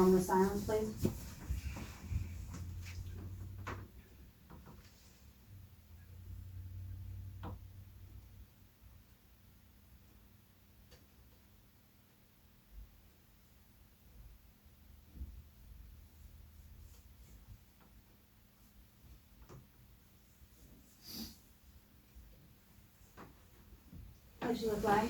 moment of silence, please. Pledge to the flag.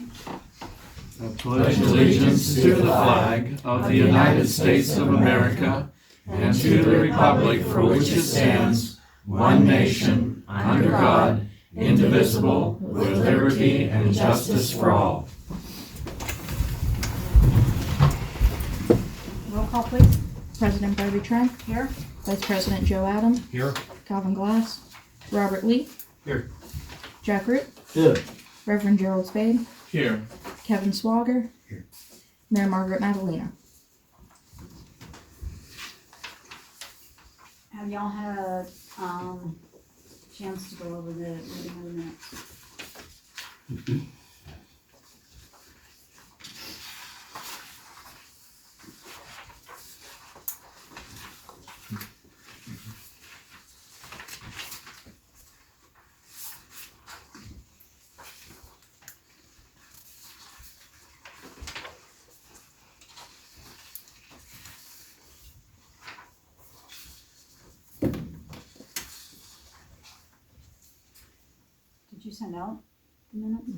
I pledge allegiance to the flag of the United States of America and to the republic for which it stands, one nation, under God, indivisible, with liberty and justice for all. Roll call, please. President Barbie Trent. Here. Vice President Joe Adam. Here. Calvin Glass. Robert Lee. Here. Jack Root. Here. Reverend Gerald Spaid. Here. Kevin Swager. Here. Mayor Margaret Madalena. Have y'all had a chance to go over the reading of the minutes? Did you send out the minutes?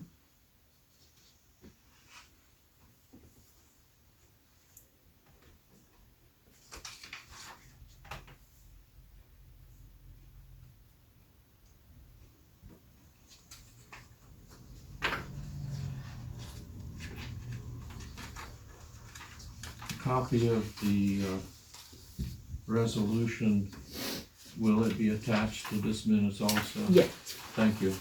Copy of the resolution, will it be attached to this minutes also? Yes. Thank you.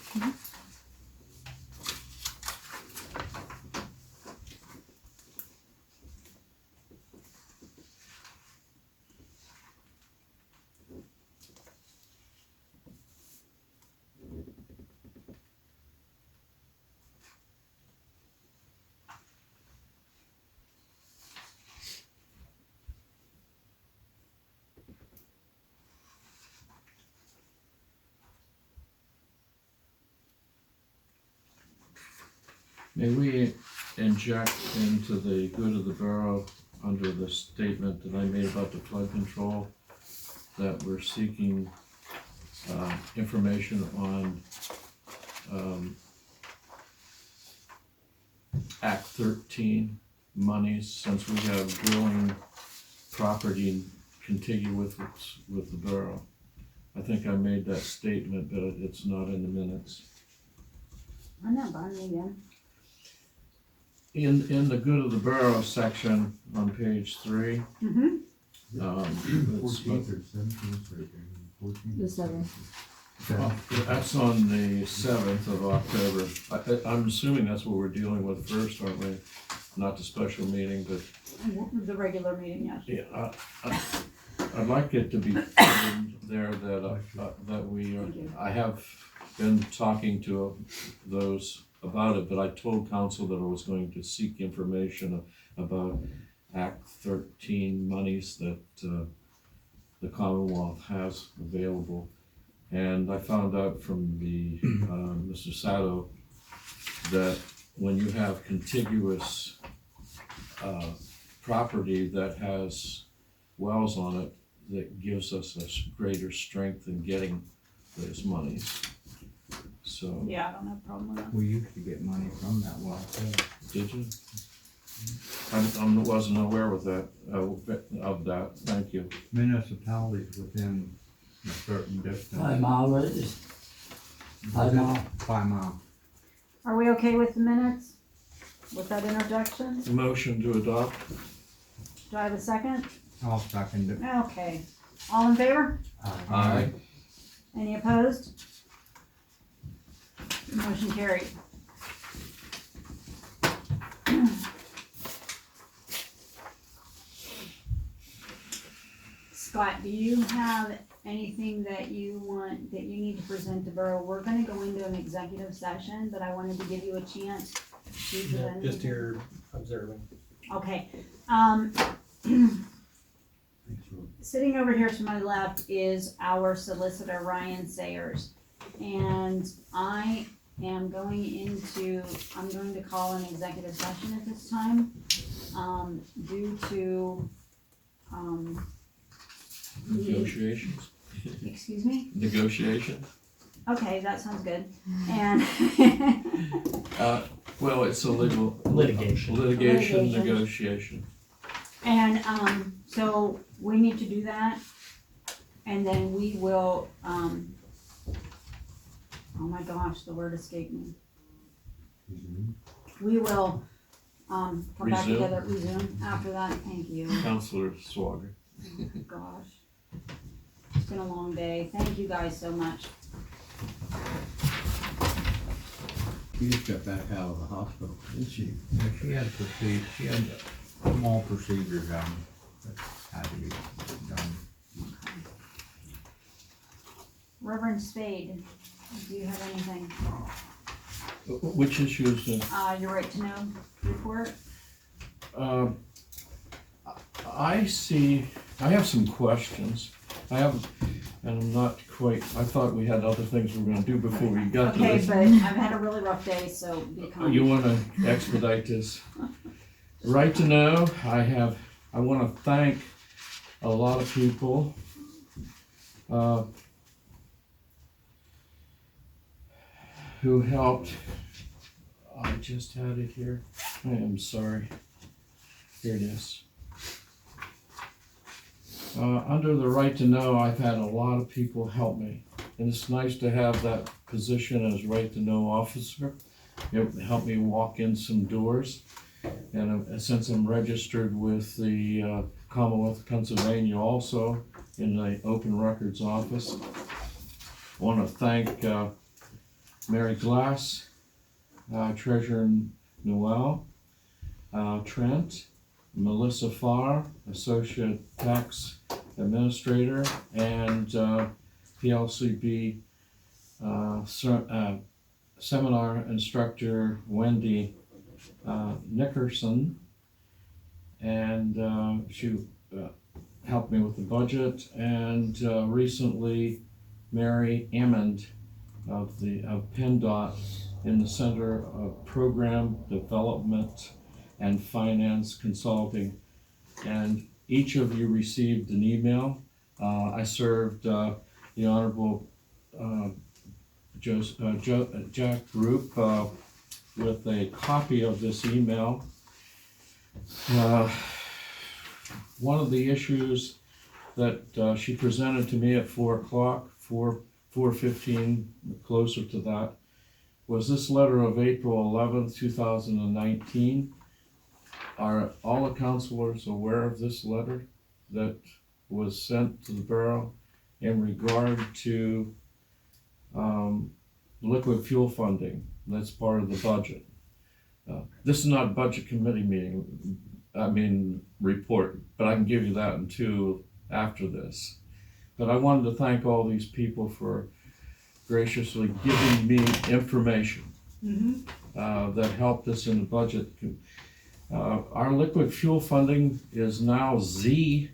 May we inject into the good of the borough under the statement that I made about the flood control, that we're seeking information on Act 13 monies, since we have drilling property contiguous with the borough. I think I made that statement, but it's not in the minutes. I'm not buying it again. In the good of the borough section on page 3, Mm-hmm. it's- 14th or 17th, right there. 14th. The 7th. that's on the 7th of October. I'm assuming that's what we're dealing with first, aren't we? Not the special meeting, but The regular meeting, yes. yeah, I'd like it to be put in there that we Thank you. I have been talking to those about it, but I told council that I was going to seek information about Act 13 monies that the Commonwealth has available. And I found out from the Mr. Sato that when you have contiguous property that has wells on it, that gives us a greater strength in getting those monies. So, Yeah, I don't have a problem with that. We used to get money from that well, too. did you? I wasn't aware of that, thank you. Municipalities within a certain distance. 5 mile radius. 5 mile. 5 mile. Are we okay with the minutes? With that interjection? Motion to adopt? Do I have a second? I'll second it. Okay. All in favor? Aye. Any opposed? Motion carried. Scott, do you have anything that you want, that you need to present to Borough? We're gonna go into an executive session, but I wanted to give you a chance to present. Just here observing. Okay, sitting over here to my left is our solicitor, Ryan Sayers. And I'm going to call an executive session at this time, due to, Negotiations, excuse me? negotiations. Okay, that sounds good. And, Well, it's a legal. Litigation. Litigation, Litigation. negotiation. and, so we need to do that. And then we will, oh my gosh, the word escaped me. We will, come back Resume. together, resume after that, thank you. Councillor Swager. Gosh. It's been a long day, thank you guys so much. She just got back out of the hospital, didn't she? Yeah, she had a small procedure done that had to be done. Reverend Spaid, do you have anything? Which issue is it? Your right to know report? I have some questions. And I'm not quite, I thought we had other things we were gonna do before we got to Okay, this. but I've had a really rough day, so be kind. You wanna expedite this? Right to know, I wanna thank a lot of people. Who helped. I just had it here. I am sorry. Here it is. Under the right to know, I've had a lot of people help me. And it's nice to have that position as right to know officer. It helped me walk in some doors. And since I'm registered with the Commonwealth of Pennsylvania also in the Open Records Office, I want to thank Mary Glass, Treasurer Noel, Trent, Melissa Farr, Associate Tax Administrator, and PLCB Seminar Instructor Wendy Nickerson, and she helped me with the budget, and recently Mary Ammond of PennDOT in the Center of Program Development and Finance Consulting. And each of you received an email. I served the Honorable Jack Group with a copy of this email. One of the issues that she presented to me at 4 o'clock, 4:15, closer to that, was this letter of April 11th, 2019. Are all the councilors aware of this letter that was sent to the borough in regard to liquid fuel funding? That's part of the budget. This is not a budget committee report, but I can give you that in two after this. But I wanted to thank all these people for graciously giving me information that helped us in the budget. Our liquid fuel funding is now Z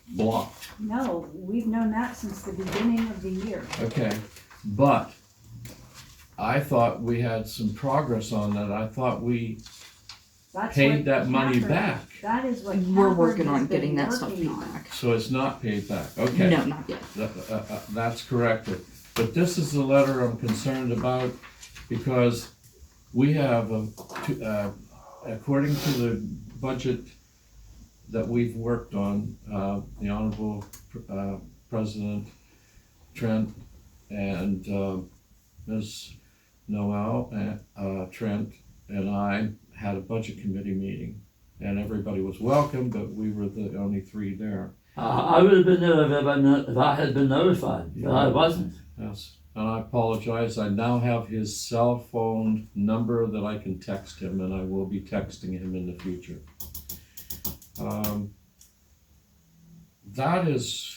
blocked. No, we've known that since the beginning of the year. Okay, but I thought we had some progress on that. I thought we That's paid what that money Catherine- back. That is what We're Catherine working has on been getting that stuff working paid on. back. So it's not paid back, okay. No, not yet. That's corrected. But this is the letter I'm concerned about because we have, according to the budget that we've worked on, the Honorable President Trent and Ms. Noel and Trent and I had a budget committee meeting. And everybody was welcome, but we were the only three there. I would have been there if I had been notified, but I wasn't. Yes, and I apologize. I now have his cell phone number that I can text him, and I will be texting him in the future. That is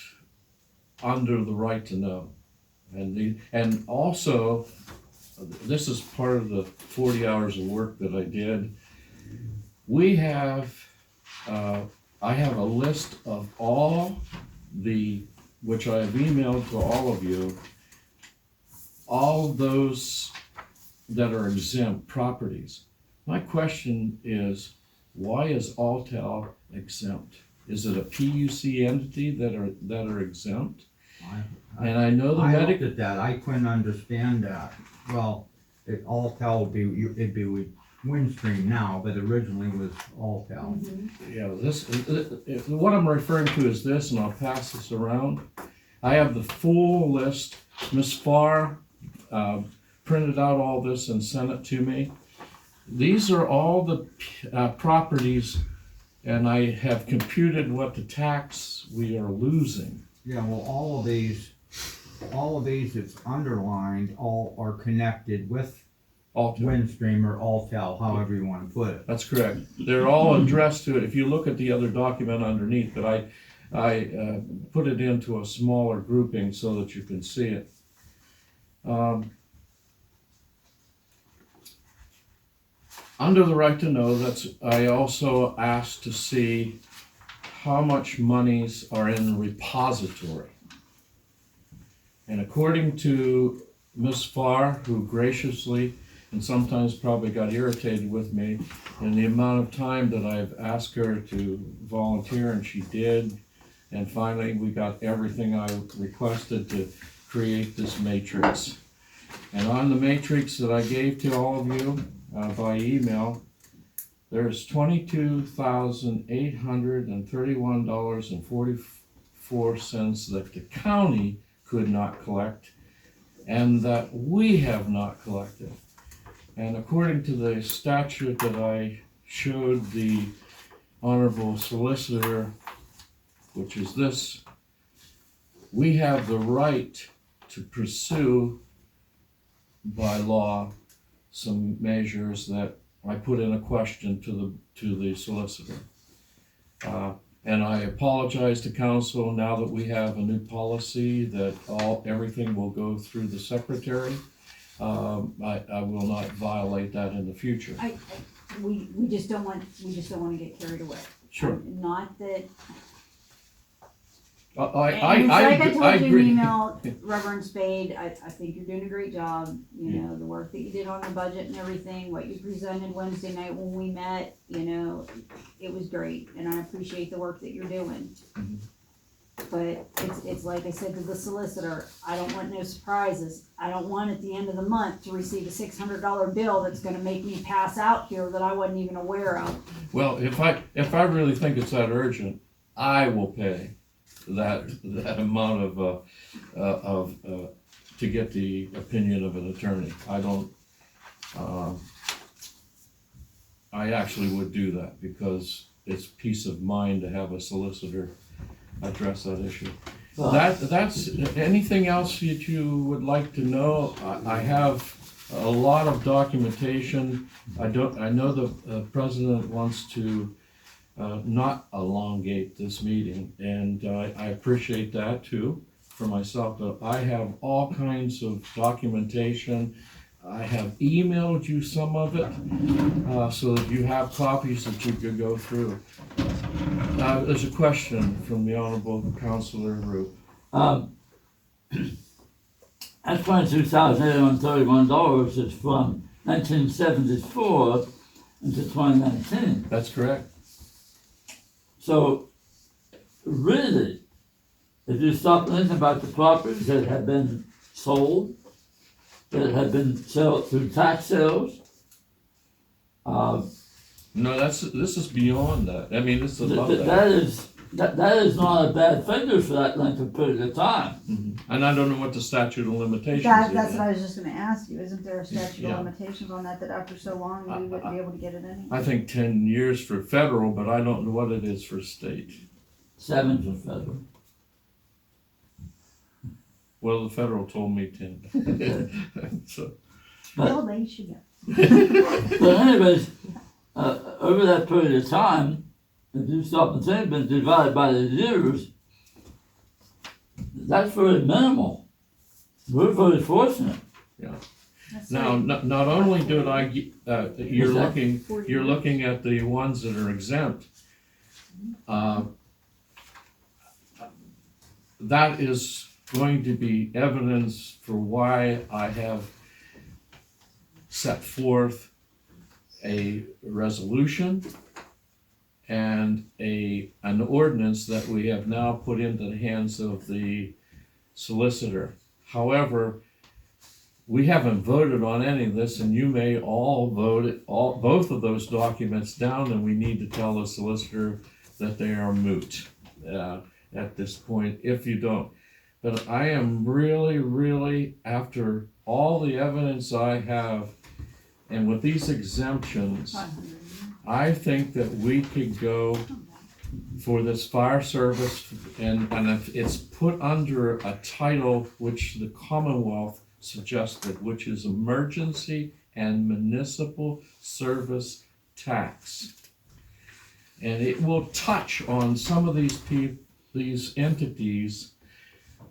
under the right to know. And also, this is part of the 40 hours of work that I did. We have I have a list of all the, which I have emailed to all of you, all those that are exempt properties. My question is, why is Altel exempt? Is it a PUC entity that are exempt? And I know the I looked medic, at that, I couldn't understand that. Well, Altel would be, it'd be with Windstream now, but originally was Altel. yeah, what I'm referring to is this, and I'll pass this around. I have the full list. Ms. Farr printed out all this and sent it to me. These are all the properties, and I have computed what the tax we are losing. Yeah, well, all of these that's underlined, all are connected with Altel. Windstream or Altel, however you wanna put it. That's correct. They're all addressed to it. If you look at the other document underneath, but I put it into a smaller grouping so that you can see it. Under the right to know, I also asked to see how much monies are in the repository. And according to Ms. Farr, who graciously and sometimes probably got irritated with me in the amount of time that I've asked her to volunteer, and she did, and finally we got everything I requested to create this matrix. And on the matrix that I gave to all of you by email, there's $22,831.44 that the county could not collect and that we have not collected. And according to the statute that I showed the Honorable Solicitor, which is this, we have the right to pursue by law some measures that I put in a question to the solicitor. And I apologize to council now that we have a new policy that everything will go through the secretary. I will not violate that in the future. We just don't want to get carried away. Sure. Not that. I I told you in agree. email, Reverend Spaid, I think you're doing a great job. You know, the work that you did on the budget and everything, what you presented Wednesday night when we met, you know, it was great, and I appreciate the work that you're doing. Mhm. But it's like I said to the solicitor, I don't want no surprises. I don't want at the end of the month to receive a $600 bill that's gonna make me pass out here that I wasn't even aware of. Well, if I really think it's that urgent, I will pay that amount of to get the opinion of an attorney. I don't. I actually would do that because it's peace of mind to have a solicitor address that issue. That's anything else that you would like to know? I have a lot of documentation. I know the president wants to not elongate this meeting, and I appreciate that too for myself, but I have all kinds of documentation. I have emailed you some of it so that you have copies that you could go through. There's a question from the Honorable Councillor Roop. That's $22,831 is from 1974 into 2019. That's correct. So, really, if you stop thinking about the properties that have been sold, that have been sold through tax sales, No, this is beyond that. I mean, this is above that. that is not a bad figure for that length of period of time. Mhm. And I don't know what the statute of limitations is. That's what I was just gonna ask you, isn't there a statute Yeah. of limitations on that after so long we wouldn't be able to get it anyway? I think 10 years for federal, but I don't know what it is for state. 7 for federal. Well, the federal told me 10. So, Well, they should go. But anyways, over that period of time, if you stop and think, been divided by the years, that's very minimal. We're very fortunate. That's now, right. not only did you're What's that? looking at the ones that are exempt. That is going to be evidence for why I have set forth a resolution and an ordinance that we have now put into the hands of the solicitor. However, we haven't voted on any of this, and you may all vote both of those documents down, and we need to tell the solicitor that they are moot at this point, if you don't. But I am really, after all the evidence I have, and with these exemptions, 500. I think that we could go for this fire service, and if it's put under a title which the Commonwealth suggested, which is Emergency and Municipal Service Tax. And it will touch on some of these entities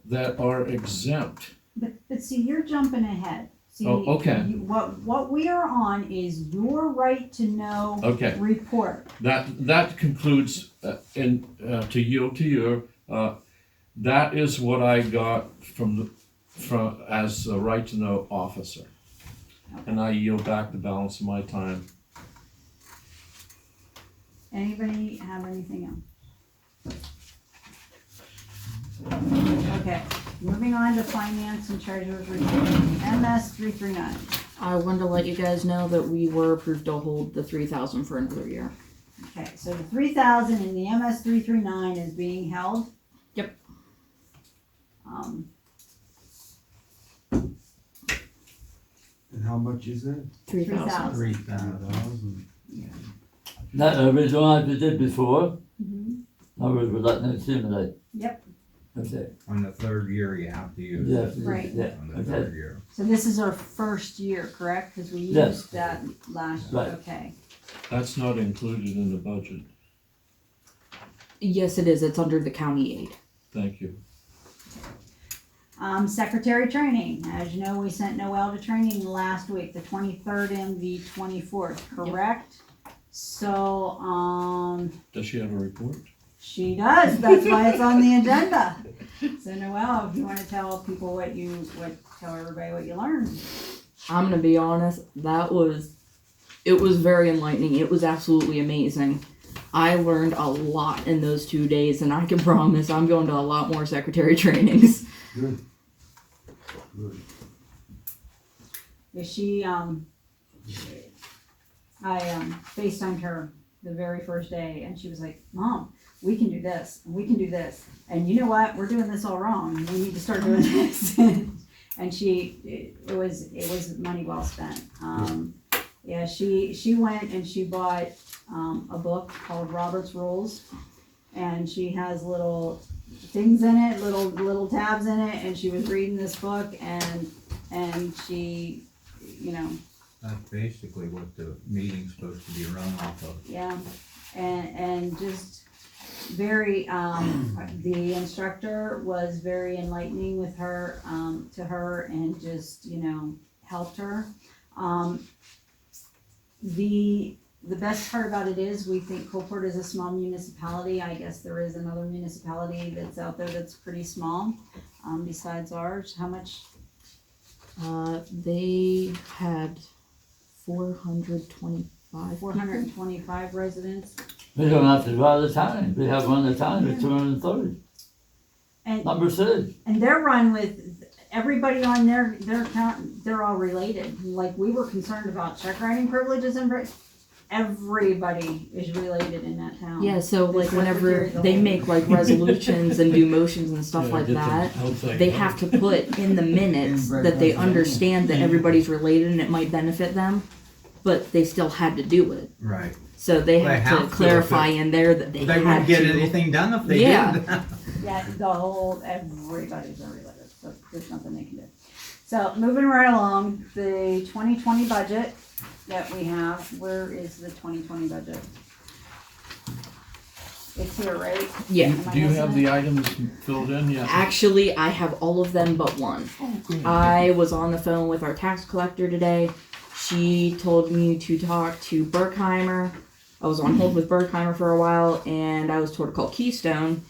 that are exempt. But see, you're jumping ahead. See, Oh, okay. What we are on is your right to know Okay. report. That concludes, to yield to you, that is what I got from as a right to know officer. And I yield back the balance of my time. Anybody have anything else? Okay, moving on to finance and treasurer's report, MS 339. I wanted to let you guys know that we were approved to hold the 3,000 for another year. Okay, so the 3,000 in the MS 339 is being held. Yep. And how much is it? 3,000. 3,000. That original one we did before, Mhm. now we're letting it simulate. Yep. Okay, On the third year, you have to use yeah, it. Right. yeah, On the okay. third year. So this is our first year, correct? Because we Yes. used that last year, Right. okay. That's not included in the budget. Yes, it is. It's under the county aid. Thank you. Secretary training, as you know, we sent Noelle to training last week, the 23rd and the 24th, correct? So, Does she have a report? she does, that's why it's on the agenda. So Noelle, if you wanna tell people tell everybody what you learned. I'm gonna be honest. It was very enlightening. It was absolutely amazing. I learned a lot in those 2 days, and I can promise I'm going to a lot more secretary trainings. Good. Good. Yeah, she, I FaceTimed her the very first day, and she was like, Mom, we can do this, and we can do this, and you know what, we're doing this all wrong, we need to start doing this. And it was money well spent. Yeah, she went and she bought a book called Robert's Rules, and she has little things in it, little tabs in it, and she was reading this book, and she, That's basically what the meeting's supposed to be run off of. yeah, and just very, the instructor was very enlightening with her, to her, and just, helped her. The best part about it is we think Coalport is a small municipality. I guess there is another municipality that's out there that's pretty small, besides ours. How much? They had 425. 425 residents. We don't have to go out of town, we have one at a time, it's 230, And number 6. And they're run with everybody on their account, they're all related. Like, we were concerned about check writing privileges and everybody is related in that town. Yeah, so The like whenever secretary, the they whole- make like resolutions and do motions and stuff like that, they have to put in the minutes that they understand that everybody's related and it might benefit them, but they still had to do it. Right. So they They have have to to, clarify if in there that they They had wouldn't get to. anything done if they Yeah. didn't. Yeah, everybody's related, so there's nothing they can do. So, moving right along, the 2020 budget that we have, where is the 2020 budget? It's here, right? Yeah. Am I Do you have missing the it? items filled in yet? Actually, I have all of them but one. Oh, cool. I was on the phone with our tax collector today. She told me to talk to Berkheimer I was on hold with Bergheimer for a while, and I was told to call Keystone,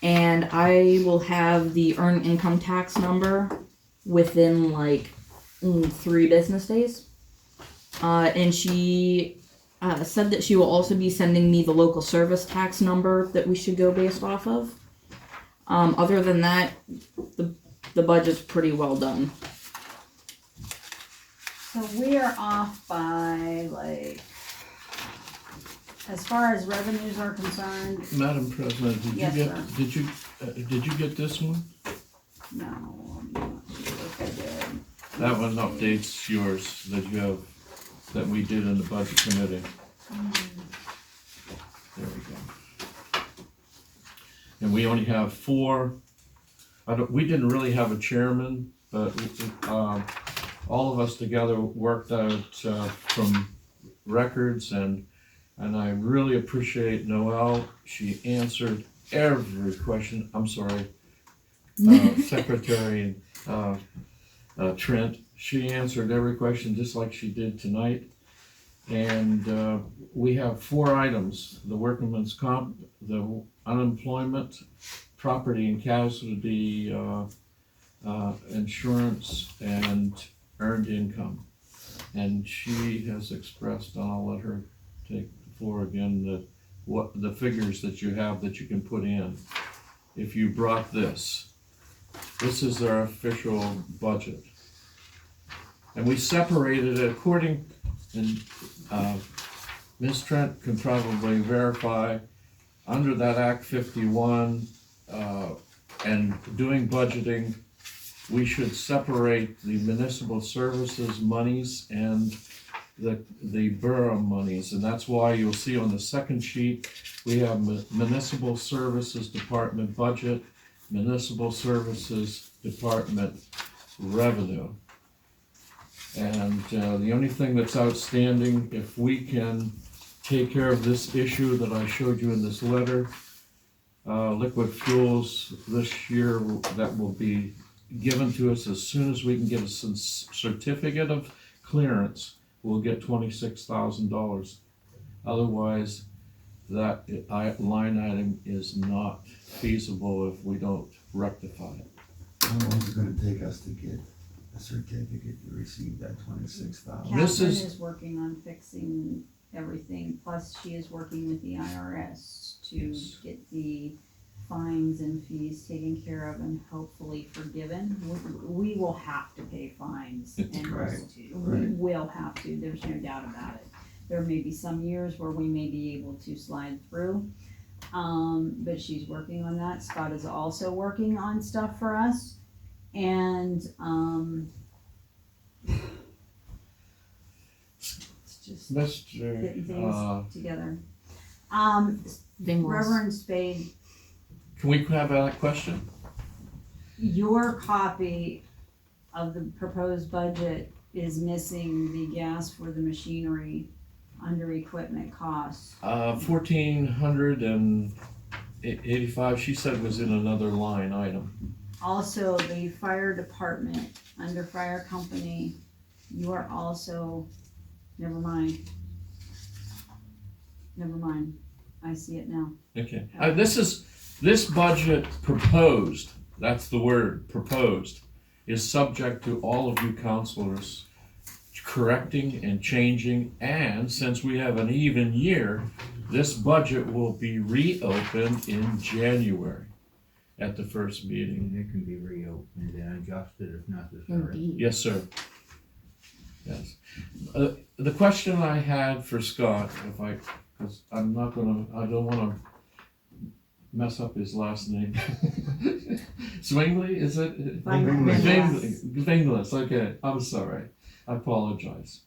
and I will have the earned income tax number within like 3 business days. And she said that she will also be sending me the local service tax number that we should go based off of. Other than that, the budget's pretty well done. So we are off by like, as far as revenues are concerned, Madam President, Yes, sir. did you get this one? no, I'm not sure if I did. That one updates yours that you have, that we did in the budget committee. There we go. And we only have 4, we didn't really have a chairman, but, all of us together worked out, from records, and I really appreciate Noelle. She answered every question. I'm sorry, Secretary, Trent, she answered every question just like she did tonight. And we have 4 items: the workman's comp, the unemployment, property and casualty insurance, and earned income. And she has expressed, and I'll let her take the floor again, that what the figures that you have that you can put in. If you brought this is our official budget. And we separated it according, and Ms. Trent can probably verify, under that Act 51, and doing budgeting, we should separate the municipal services monies and the borough monies. And that's why you'll see on the second sheet, we have municipal services department budget, municipal services department revenue. And the only thing that's outstanding, if we can take care of this issue that I showed you in this letter, liquid fuels this year, that will be given to us as soon as we can get a certificate of clearance, we'll get $26,000. Otherwise, that line item is not feasible if we don't rectify it. How long is it gonna take us to get a certificate to receive that 26,000? This Catherine is- is working on fixing everything, plus she is working with the IRS to Yes. get the fines and fees taken care of and hopefully forgiven. We will have to pay fines and Right, we right. will have to, there's no doubt about it. There may be some years where we may be able to slide through, but she's working on that. Scott is also working on stuff for us, and it's just getting Mr. things together. Dingles. Reverend Spaid, Can we have a question? your copy of the proposed budget is missing the gas for the machinery under equipment costs. 1,485, she said was in another line item. Also, the fire department, under fire company, you are also, never mind. I see it now. Okay, this budget proposed, that's the word, proposed, is subject to all of you councilors correcting and changing, and since we have an even year, this budget will be reopened in January at the first meeting. And it can be reopened and adjusted if necessary. Indeed. Yes, sir. Yes. The question I had for Scott, because I don't wanna mess up his last name. Zwingli, is it? Vinglis, okay, I'm sorry, I apologize.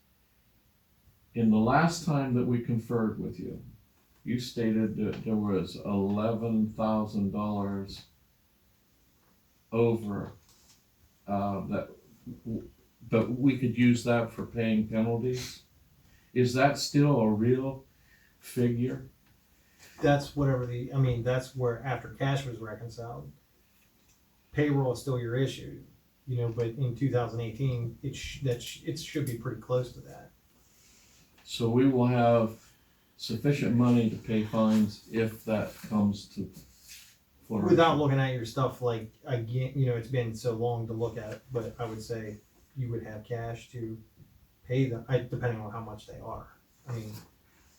In the last time that we conferred with you, you stated that there was $11,000 over, but we could use that for paying penalties. Is that still a real figure? That's whatever that's where after cash was reconciled. Payroll is still your issue, but in 2018, it should be pretty close to that. So we will have sufficient money to pay fines if that comes to flourish? Without looking at your stuff, like, again, you know, it's been so long to look at, but I would say you would have cash to pay them, depending on how much they are. I mean,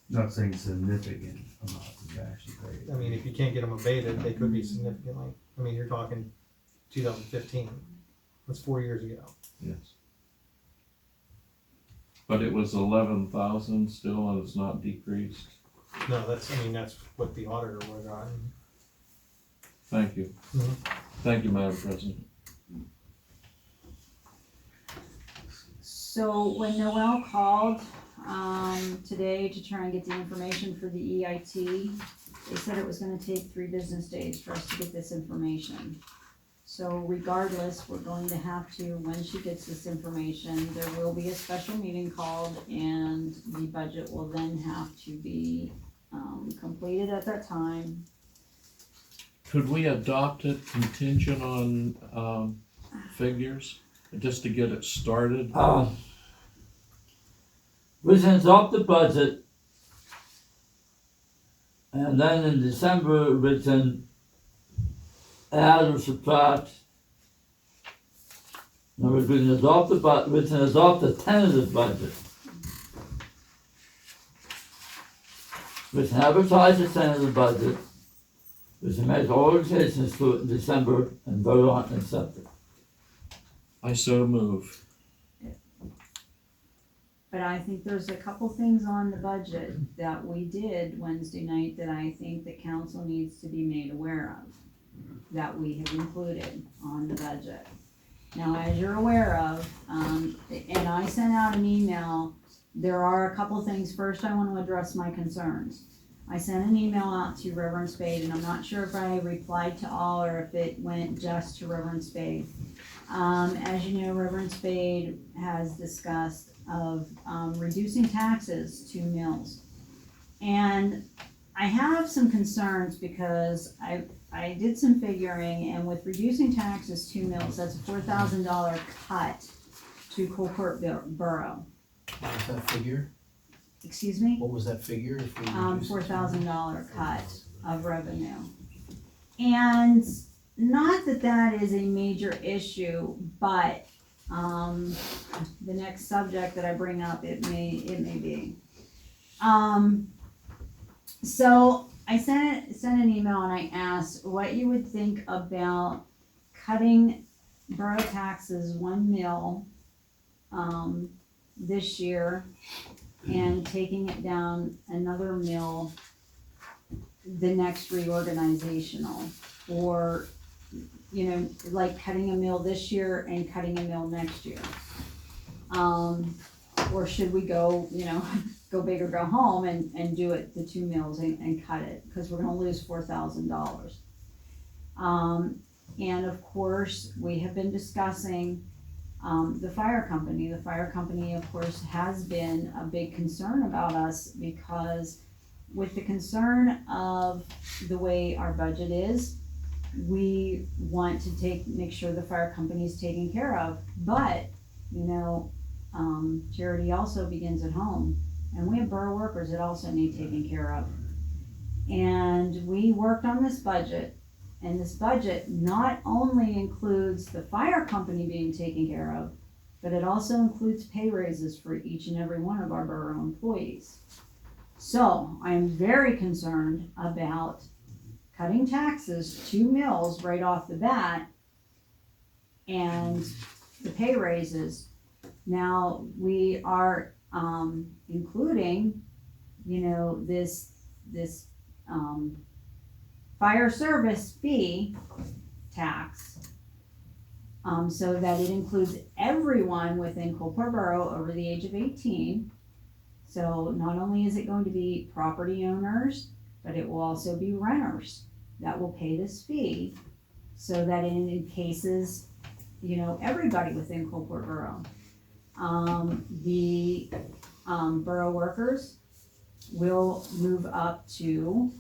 Not saying significant amounts of cash to pay. I mean, if you can't get them abated, they could be significantly, I mean, you're talking 2015, that's 4 years ago. Yes. But it was 11,000 still, and it's not decreased. No, that's what the auditor would have gotten. Thank you. Mhm. Thank you, Madam President. So when Noel called, today to try and get the information for the EIT, they said it was gonna take 3 business days for us to get this information. So regardless, we're going to have to, when she gets this information, there will be a special meeting called, and the budget will then have to be, completed at that time. Could we adopt it contingent on, figures, just to get it started? We can adopt the budget, and then in December we can add or subtract. In other words, we can adopt we can adopt a tentative budget. We can advertise a tentative budget. We can make all revisions to it in December and vote on it and accept it. I so move. But I think there's a couple things on the budget that we did Wednesday night that I think the council needs to be made aware of, that we have included on the budget. Now, as you're aware of, and I sent out an email, there are a couple things. First, I want to address my concerns. I sent an email out to Reverend Spaid, and I'm not sure if I replied to all or if it went just to Reverend Spaid. As you know, Reverend Spaid has discussed of reducing taxes to mills. And I have some concerns because I did some figuring, and with reducing taxes to mills, that's a $4,000 cut to Coalport Borough. What was that figure? Excuse me? What was that figure if we reduced it? $4,000 cut of revenue. And not that that is a major issue, but the next subject that I bring up, it may be. So I sent an email and I asked what you would think about cutting borough taxes 1 mil this year and taking it down another mil the next reorganizational, or you know, like cutting a mill this year and cutting a mill next year. Or should we go, you know, go big or go home and do it, the 2 mills and cut it, because we're gonna lose $4,000. And of course, we have been discussing the fire company. The fire company, of course, has been a big concern about us, because with the concern of the way our budget is, we want to make sure the fire company is taken care of. But, you know, charity also begins at home, and we have borough workers that also need taken care of. And we worked on this budget, and this budget not only includes the fire company being taken care of, but it also includes pay raises for each and every one of our borough employees. So I am very concerned about cutting taxes 2 mills right off the bat and the pay raises. Now, we are including, you know, this fire service fee tax, so that it includes everyone within Coalport Borough over the age of 18. So not only is it going to be property owners, but it will also be renters that will pay this fee, so that in cases, you know, everybody within Coalport Borough. The borough workers will move up to,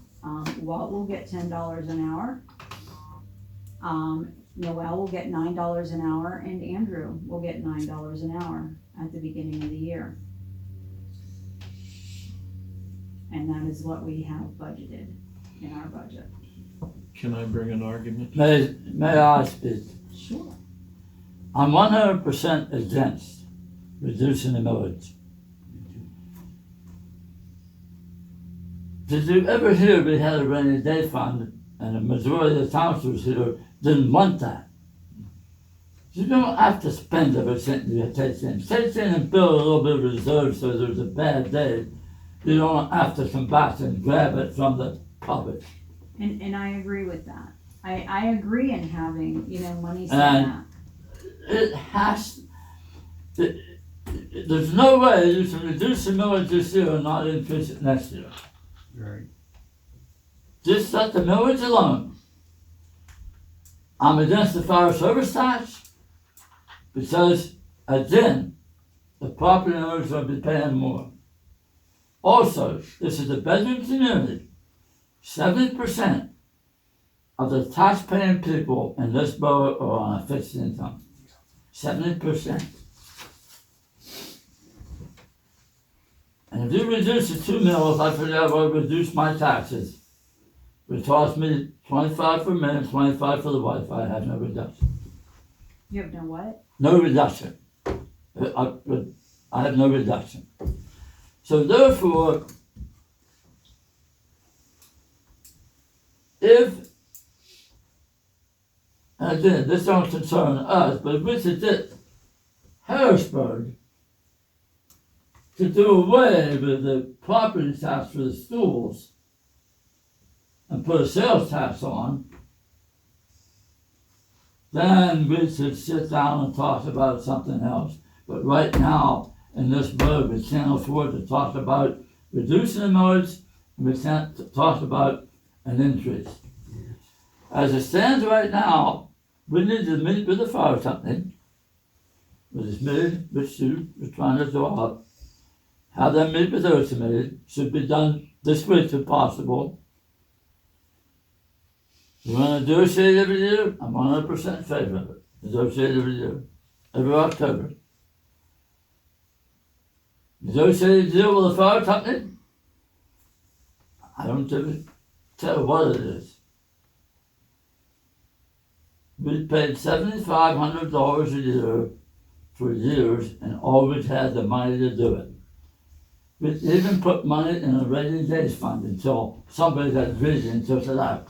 Walt will get $10 an hour. Noel will get $9 an hour, and Andrew will get $9 an hour at the beginning of the year. And that is what we have budgeted in our budget. Can I bring an argument? May I speak? Sure. I'm 100% against reducing the millage. Did you ever hear we had a rainy day fund and the majority of the councillors here didn't want that? You don't have to spend every cent you take in. Take in and build a little bit of reserve so there's a bad day. You don't have to come back and grab it from the public. And I agree with that. I agree in having, money set And- up. It has, there's no way you can reduce the millage this year and not increase it next year. Right. Just let the millage alone. I'm against the fire service tax because, again, the property owners will be paying more. Also, this is a bedroom community. 70% of the tax-paying people in this borough are on a fixed income. 70%. And if you reduce the 2 mils, I figure I will reduce my taxes. It cost me 25 for me and 25 for the wife. I have no reduction. You have no what? No reduction. I have no reduction. So therefore, if, and again, this don't concern us, but if we should get Harrisburg to do away with the property tax for the schools and put a sales tax on, then we should sit down and talk about something else. But right now, in this borough, we can't afford to talk about reducing the millage, and we can't talk about an increase. As it stands right now, we need to meet with the fire company, with this committee, which you were trying to draw up, have them meet with their committee, should be done this week if possible. You want to negotiate every year? I'm 100% in favor of it. Negotiate every year, every October. Negotiate a deal with the fire company? I don't tell what it is. We paid $7,500 a year for years and always had the money to do it. We even put money in a rainy days fund until somebody got greedy and took it out.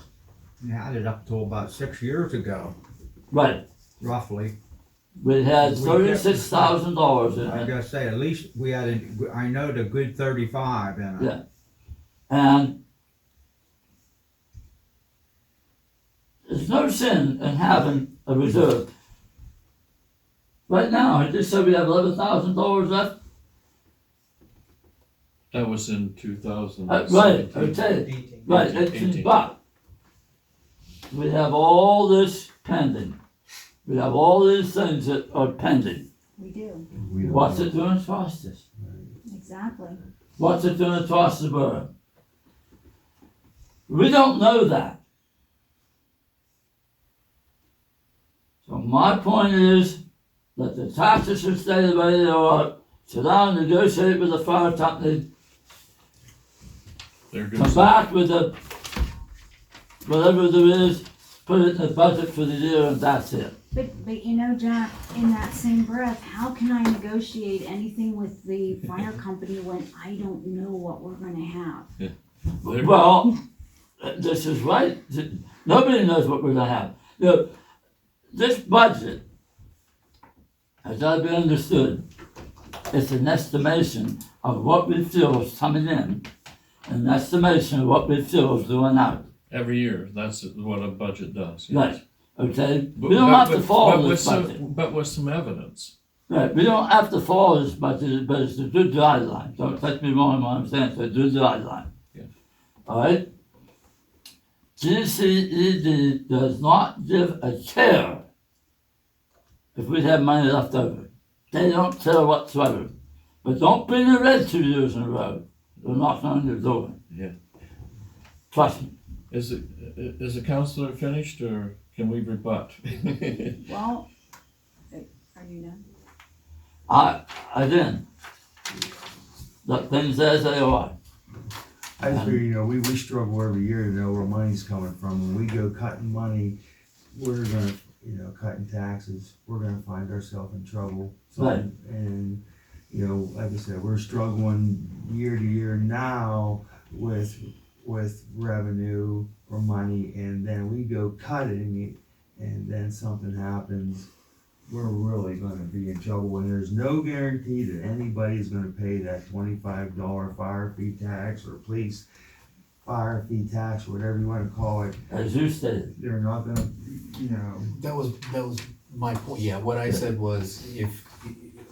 You had it up till about 6 years ago, Right, roughly. we had We kept- $36,000 in I it. gotta say, at least we had, I know the good 35 in it. Yeah. And there's no sin in having a reserve. Right now, I just said we have $11,000 left. That was in 2000. Right, okay, 18. right, 18. but we have all this pending. We have all these things that are pending. We do. We don't What's know. it doing to us? Exactly. What's it doing to us, the borough? We don't know that. So my point is that the taxes should stay the way they are. Sit down and negotiate with the fire company. They're good. Come back with the, whatever there is, put it in the budget for the year and that's it. But Jack, in that same breath, how can I negotiate anything with the fire company when I don't know what we're gonna have? They're- Well, this is right. Nobody knows what we're gonna have. This budget, as I've been understood, is an estimation of what we feel is coming in, an estimation of what we feel is going out. Every year, that's what a budget does. yes. Right, okay? But- We don't but- have to but- follow but with this some- budget. But with some evidence. Right, we don't have to follow this budget, but it's a good guideline. Don't take me wrong in what I'm saying, it's a good guideline. Yeah. Alright? GCED does not give a care if we have money left over. They don't care whatsoever. But don't bring the red 2 years in a row. They're knocking on your door. Yeah. Trust me. Is the councillor finished or can we rebut? Well, are you done? Again, let things as they are. I just figure, you know, we struggle every year to know where money's coming from. When we go cutting money, we're gonna, you know, cutting taxes, we're gonna find ourselves in trouble. So, Right. and, you know, like I said, we're struggling year to year now with revenue or money, and then we go cutting it, and then something happens, we're really gonna be in trouble, and there's no guarantee that anybody's gonna pay that $25 fire fee tax or police fire fee tax, whatever you wanna call it. As you stated, They're not gonna, you know, That was my point, yeah, what I said was, if,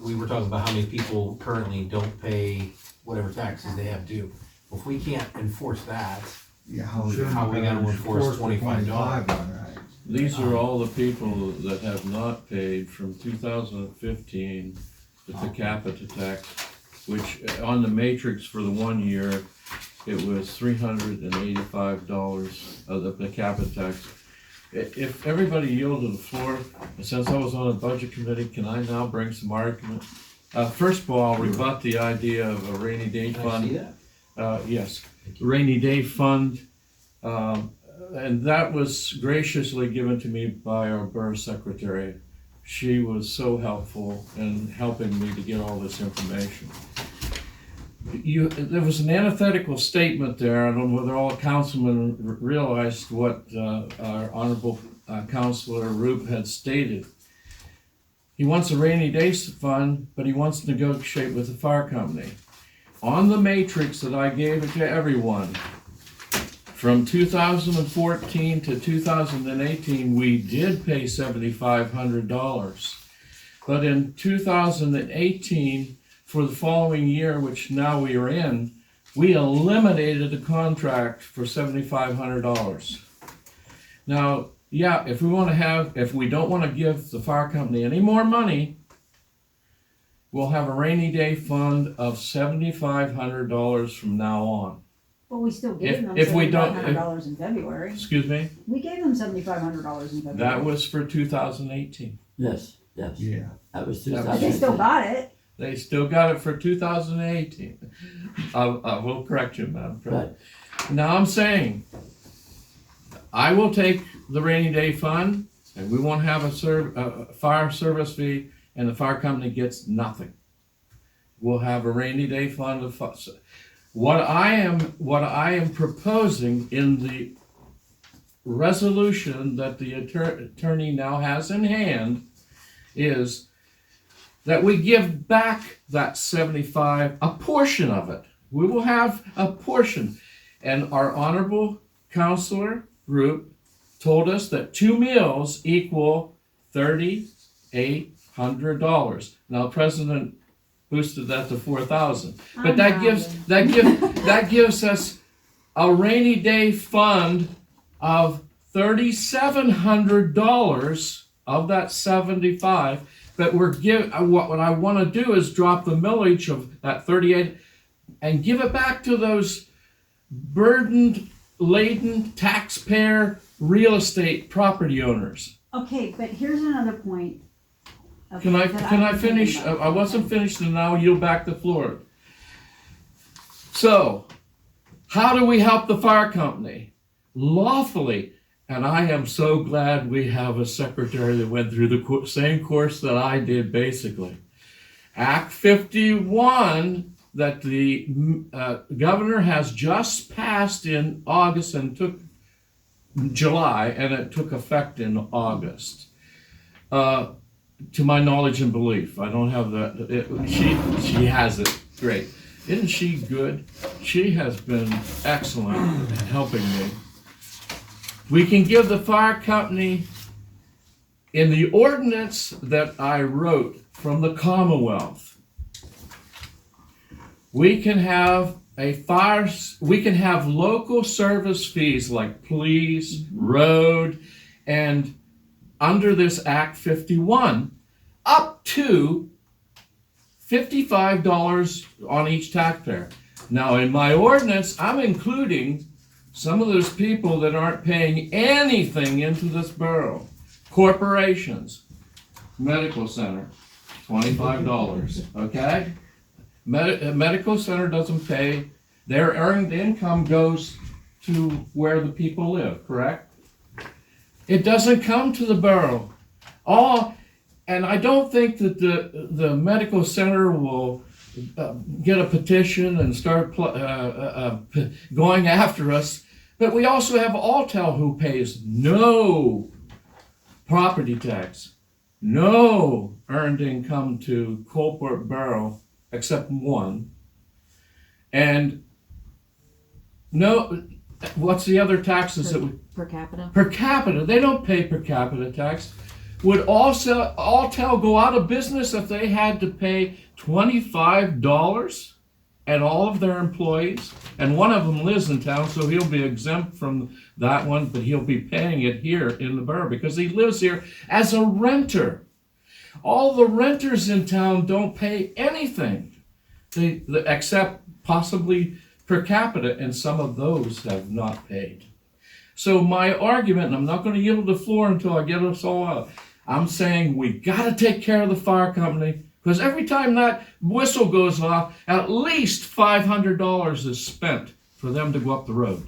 we were talking about how many people currently don't pay whatever taxes they have due. If we can't enforce that, yeah, how we gonna enforce $25? These are all the people that have not paid from 2015, the capita tax, which on the matrix for the 1 year, it was $385 of the capita tax. If everybody yielded the floor, and since I was on the budget committee, can I now bring some argument? First of all, I'll rebut the idea of a rainy day Can I see fund. that? Yes, rainy day fund. And that was graciously given to me by our borough secretary. She was so helpful in helping me to get all this information. There was an antithetical statement there. I don't know whether all councilmen realized what our honorable Councillor Roop had stated. He wants a rainy day fund, but he wants to negotiate with the fire company. On the matrix that I gave it to everyone, from 2014 to 2018, we did pay $7,500. But in 2018, for the following year, which now we are in, we eliminated the contract for $7,500. Now, yeah, if we don't want to give the fire company any more money, we'll have a rainy day fund of $7,500 from now on. Well, we still gave them if we don't- $7,500 in February. Excuse me? We gave them $7,500 in February. That was for 2018. yes, yeah. that was That was- But they still 2018. got it. They still got it for 2018. I will correct you, Madam President. Now I'm saying, I will take the rainy day fund, and we won't have a fire service fee, and the fire company gets nothing. We'll have a rainy day fund of what I am proposing in the resolution that the attorney now has in hand is that we give back that 75, a portion of it. We will have a portion. And our honorable Councillor Roop told us that 2 meals equal $3,800. Now, President boosted that to 4,000. But that gives us a rainy day fund of $3,700 of that 75. But what I want to do is drop the millage of that 38 and give it back to those burdened, laden, taxpayer real estate property owners. Okay, but here's another point. Okay, Can I that I'm finish? thinking about. I wasn't finished, and now I'll yield back the floor. So, how do we help the fire company? Lawfully. And I am so glad we have a secretary that went through the same course that I did, basically. Act 51 that the governor has just passed in August and took July, and it took effect in August. To my knowledge and belief, I don't have that. She has it. Great. Isn't she good? She has been excellent in helping me. We can give the fire company, in the ordinance that I wrote from the Commonwealth, we can have local service fees like police, road, and under this Act 51, up to $55 on each taxpayer. Now, in my ordinance, I'm including some of those people that aren't paying anything into this borough. Corporations, medical center, $25, okay? Medical center doesn't pay Their earned income goes to where the people live, correct? It doesn't come to the borough. And I don't think that the medical center will get a petition and start going after us. But we also have Altel who pays no property tax, no earned income to Coalport Borough except one. And no, what's the other taxes that we? Per capita? Per capita, they don't pay per capita tax. Would also Altel go out of business if they had to pay $25 and all of their employees? And one of them lives in town, so he'll be exempt from that one, but he'll be paying it here in the borough because he lives here as a renter. All the renters in town don't pay anything, except possibly per capita, and some of those have not paid. So my argument, and I'm not going to yield the floor until I get us all out, I'm saying we got to take care of the fire company, because every time that whistle goes off, at least $500 is spent for them to go up the road.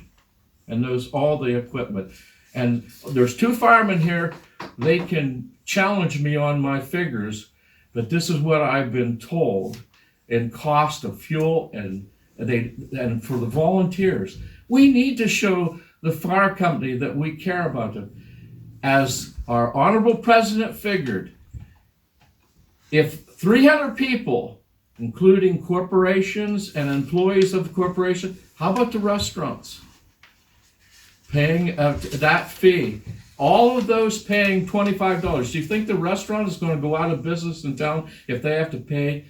And there's all the equipment. And there's two firemen here. They can challenge me on my figures, but this is what I've been told in cost of fuel and for the volunteers. We need to show the fire company that we care about them. As our honorable president figured, if 300 people, including corporations and employees of the corporation, how about the restaurants paying that fee? All of those paying $25. Do you think the restaurant is going to go out of business in town if they have to pay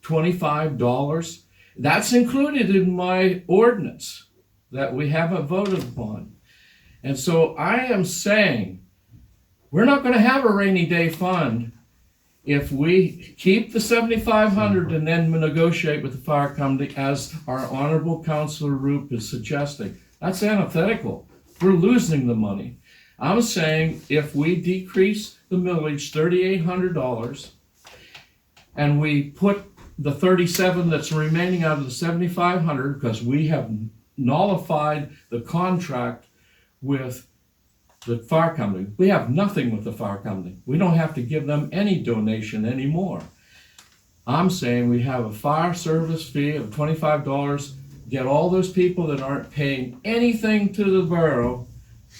$25? That's included in my ordinance that we haven't voted upon. And so I am saying we're not going to have a rainy day fund if we keep the $7,500 and then negotiate with the fire company as our honorable Councillor Roop is suggesting. That's antithetical. We're losing the money. I'm saying if we decrease the millage $3,800 and we put the 37 that's remaining out of the 7,500, because we have nullified the contract with the fire company. We have nothing with the fire company. We don't have to give them any donation anymore. I'm saying we have a fire service fee of $25, get all those people that aren't paying anything to the borough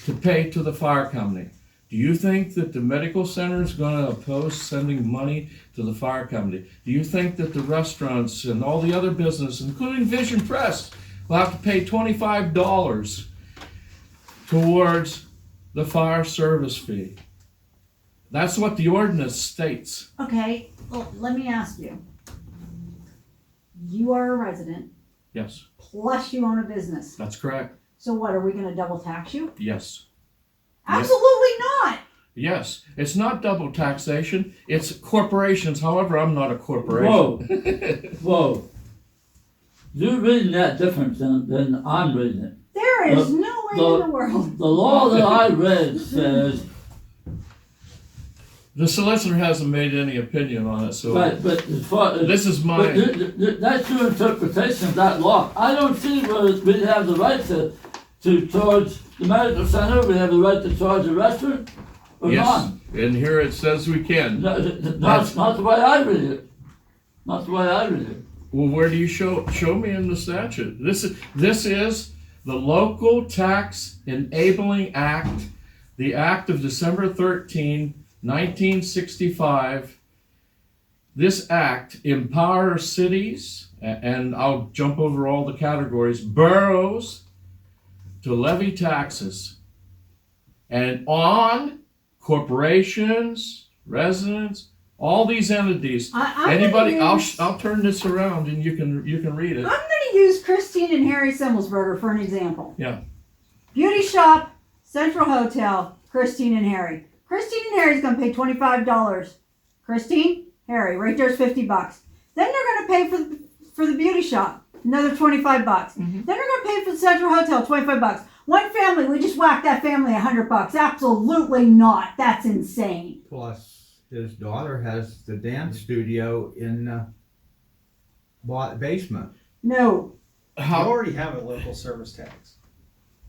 to pay to the fire company. Do you think that the medical center is going to oppose sending money to the fire company? Do you think that the restaurants and all the other businesses, including Vision Press, will have to pay $25 towards the fire service fee? That's what the ordinance states. Okay, well, let me ask you. You are a resident, Yes, plus you own a business. that's correct. So what, are we gonna double tax you? Yes. Absolutely not! Yes, it's not double taxation, it's corporations. However, I'm not a corporation. Whoa. You're reading that different than I'm reading it. There is no way in the world. The law that I read says, The solicitor hasn't made any opinion on it, so but as far as, this is but my, that's your interpretation of that law. I don't see where we have the right to charge the medical center, we have the right to charge a restaurant, or yes, not. and here it says we can. Not the way I read it. Not the way I read it. Well, where do you show me in the statute? This is the Local Tax Enabling Act, the Act of December 13, 1965. This act empowers cities, and I'll jump over all the categories, boroughs, to levy taxes, and on corporations, residents, all these entities. Anybody, I'll turn this around and you can read it. I'm gonna use Christine and Harry Simmelsberger for an example. Yeah. Beauty shop, Central Hotel, Christine and Harry. Christine and Harry's gonna pay $25. Christine, Harry, right there's $50. Then they're gonna pay for the beauty shop, another $25. Then they're gonna pay for the Central Hotel, $25. One family, we just whacked that family $100. Absolutely not. That's insane. Plus, his daughter has the dance studio in the basement. No. You how, already have a local service tax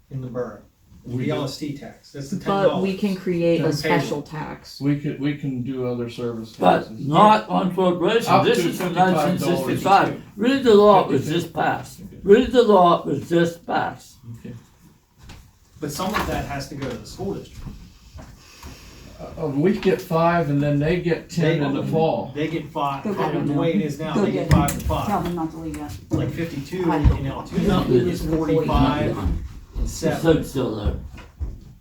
in the borough. We The do. LST tax, that's the $10. But we can create a Payroll. special tax. we can do other service But taxes. not on corporations. Up This to is from $55. 1965. Read the law, it was just passed. Read the law, it was just passed. But some of that has to go to the school district. We get 5 and then they get 10 in the fall. They get 5, Go get and the him. way it is now, Go they get get him. 5 to 5. Tell them not to leave yet. Like 52 I in hope L2 not. is 45 and The 7 soap's still there.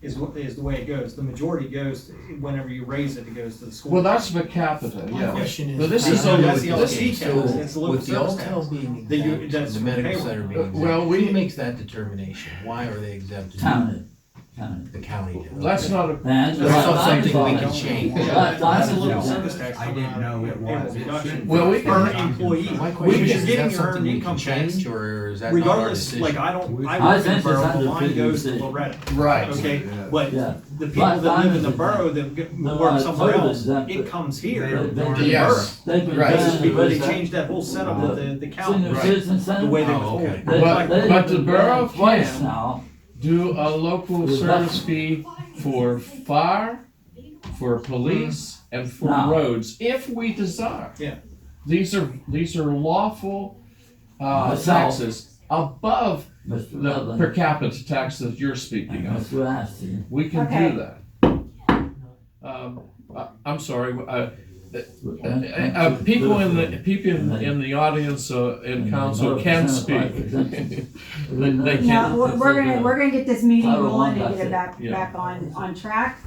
is the way it goes. The majority goes, whenever you raise it, it goes to the school. Well, that's per capita, My yeah. question is. But this That's is the only, LST this, tax, it's the local With the service Altel tax. being That you- exempt, that's the for medical payroll. center being exempt, well, who we, makes that determination? Why are they exempt? County. The county does. that's not a, And That's not something we can change. Yeah, that's a Yeah. local service tax I coming didn't out know of it payroll was. It deduction. should well, we Per can, employee. My When question you're is, is getting that your earned something we can income tax, change, or is that not our regardless, decision? like I I work in the think it's borough, but under mine goes to 50. Loretta, right. okay? Yeah. But Yeah. the people that live in the Right. borough that No, work I somewhere totally else, exempt it it. comes here. They- to the borough. Yes. They've been Right. This is because they doing it. changed that whole setup with the county, Senior Right. citizen the center. way they Oh, withhold. okay. They- But- they but have the been borough banned twice can. now. Do a local service fee for fire, for police, and for No. roads, if we desire. Yeah. These are lawful, Myself. taxes above Mr. the Ludlam. per capita tax that you're speaking of. Mr. Aston. We can Okay. do that. I'm sorry, people in the audience, in council can speak. They No, can, we're gonna get this meeting Title rolling one, and get it that's back, it. back on track.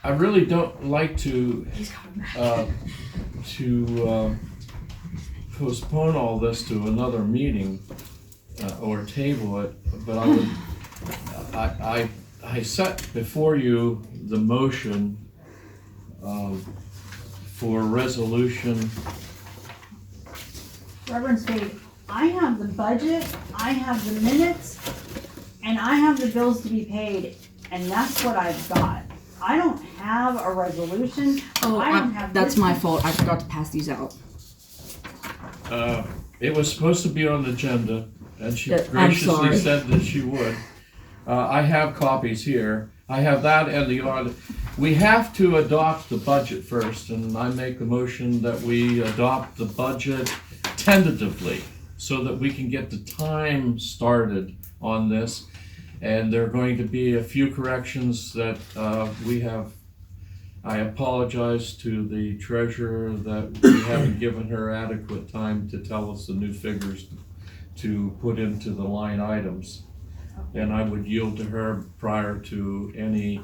I really don't like to, postpone all this to another meeting, or table it, but I would, I set before you the motion, for resolution. Reverend Spaid, I have the budget, I have the minutes, and I have the bills to be paid, and that's what I've got. I don't have a resolution. Oh, I don't have that's this. my fault. I forgot to pass these out. It was supposed to be on the agenda, and she Yeah, I'm graciously sorry. said that she would. I have copies here. I have that and the audit. We have to adopt the budget first, and I make the motion that we adopt the budget tentatively so that we can get the time started on this. And there are going to be a few corrections that we have. I apologize to the treasurer that we haven't given her adequate time to tell us the new figures to put into the line items. And I would yield to her prior to any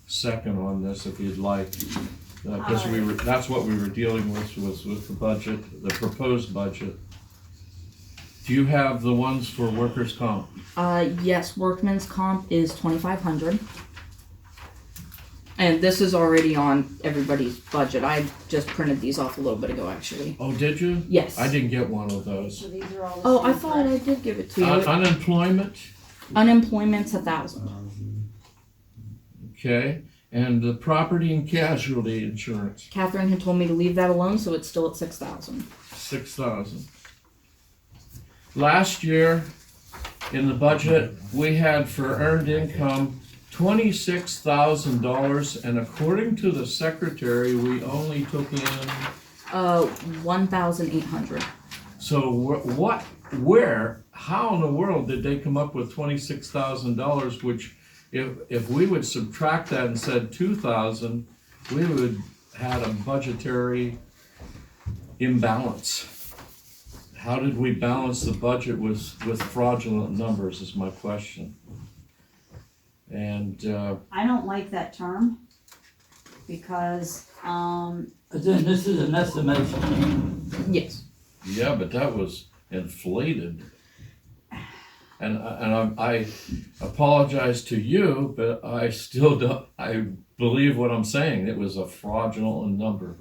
second on this if you'd like. Because that's what we were dealing with, was with the budget, the proposed budget. Do you have the ones for workers' comp? Yes, workman's comp is 2,500. And this is already on everybody's budget. I just printed these off a little bit ago, actually. Oh, did you? Yes. I didn't get one of those. So these are all the Oh, I same, thought I correct? did give it to you. Unemployment, Unemployment's 1,000. okay, and the property and casualty insurance, Catherine had told me to leave that alone, so it's still at 6,000. 6,000. Last year, in the budget, we had for earned income $26,000, and according to the secretary, we only took in, 1,800. so how in the world did they come up with $26,000, which if we would subtract that and said 2,000, we would had a budgetary imbalance. How did we balance the budget with fraudulent numbers is my question. And, I don't like that term because, Again, this is an estimation. Yes. yeah, but that was inflated. And I apologize to you, but I still don't, I believe what I'm saying. It was a fraudulent number.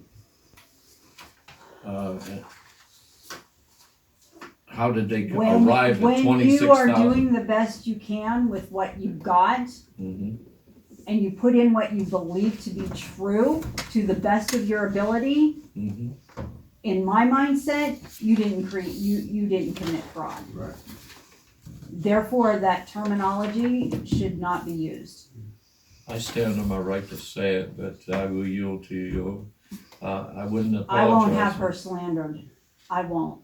How did they arrive at when 26,000? you are doing the best you can with what you've got, Mhm. and you put in what you believe to be true to the best of your ability, Mhm. in my mindset, you didn't you didn't commit fraud. Right. Therefore, that terminology should not be used. I stand on my right to say it, but I will yield to you. I wouldn't apologize. I won't have her slandered. I won't.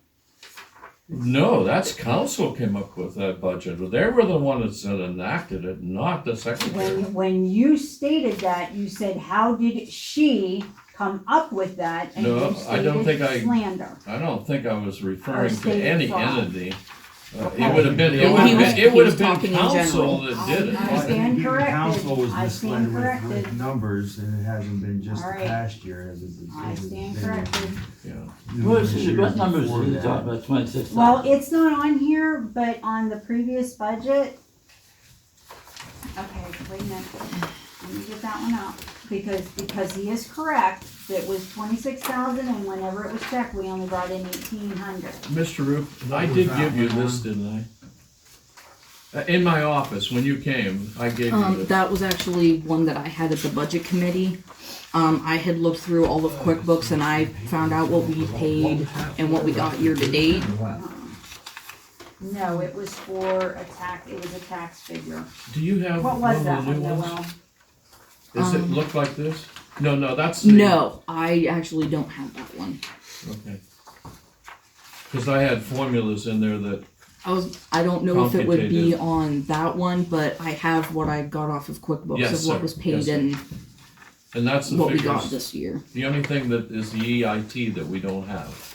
No, that's council came up with that budget. They were the ones that enacted it, not the secretary. When you stated that, you said, how did she come up with that? And No, you I don't stated think I- slander. I don't think I was referring to stated any fraud. entity. Okay. It would have been, He was talking in council general. that did it. I stand Even corrected. Council was I stand misled with corrected. numbers, and it hasn't been just All the right. past year, as it's I as it's stand been corrected. Yeah. numerous What years numbers before are you that. talking about, 26,000? Well, it's not on here, but on the previous budget. Okay, wait a minute. Let me get that one out. Because he is correct. It was 26,000, and whenever it was checked, we only brought in 1,800. Mr. Roop, What I was did that give you one this, didn't I? In my office, when you came, I gave you this. That was actually one that I had at the budget committee. I had looked through all of QuickBooks and I found out what we paid and what we got year to date. No, it was for a tax. It was a tax figure. Do you have What one was of that the one, new ones? Noel? Does it look like this? No, that's the. No, I actually don't have that one. Okay. Cause I had formulas in there that, I don't know if it would be Computative. on that one, but I have what I got off of QuickBooks Yes, of what sir. was paid Yes, sir. and that's the what we got figures. this year. The only thing that is the EIT that we don't have.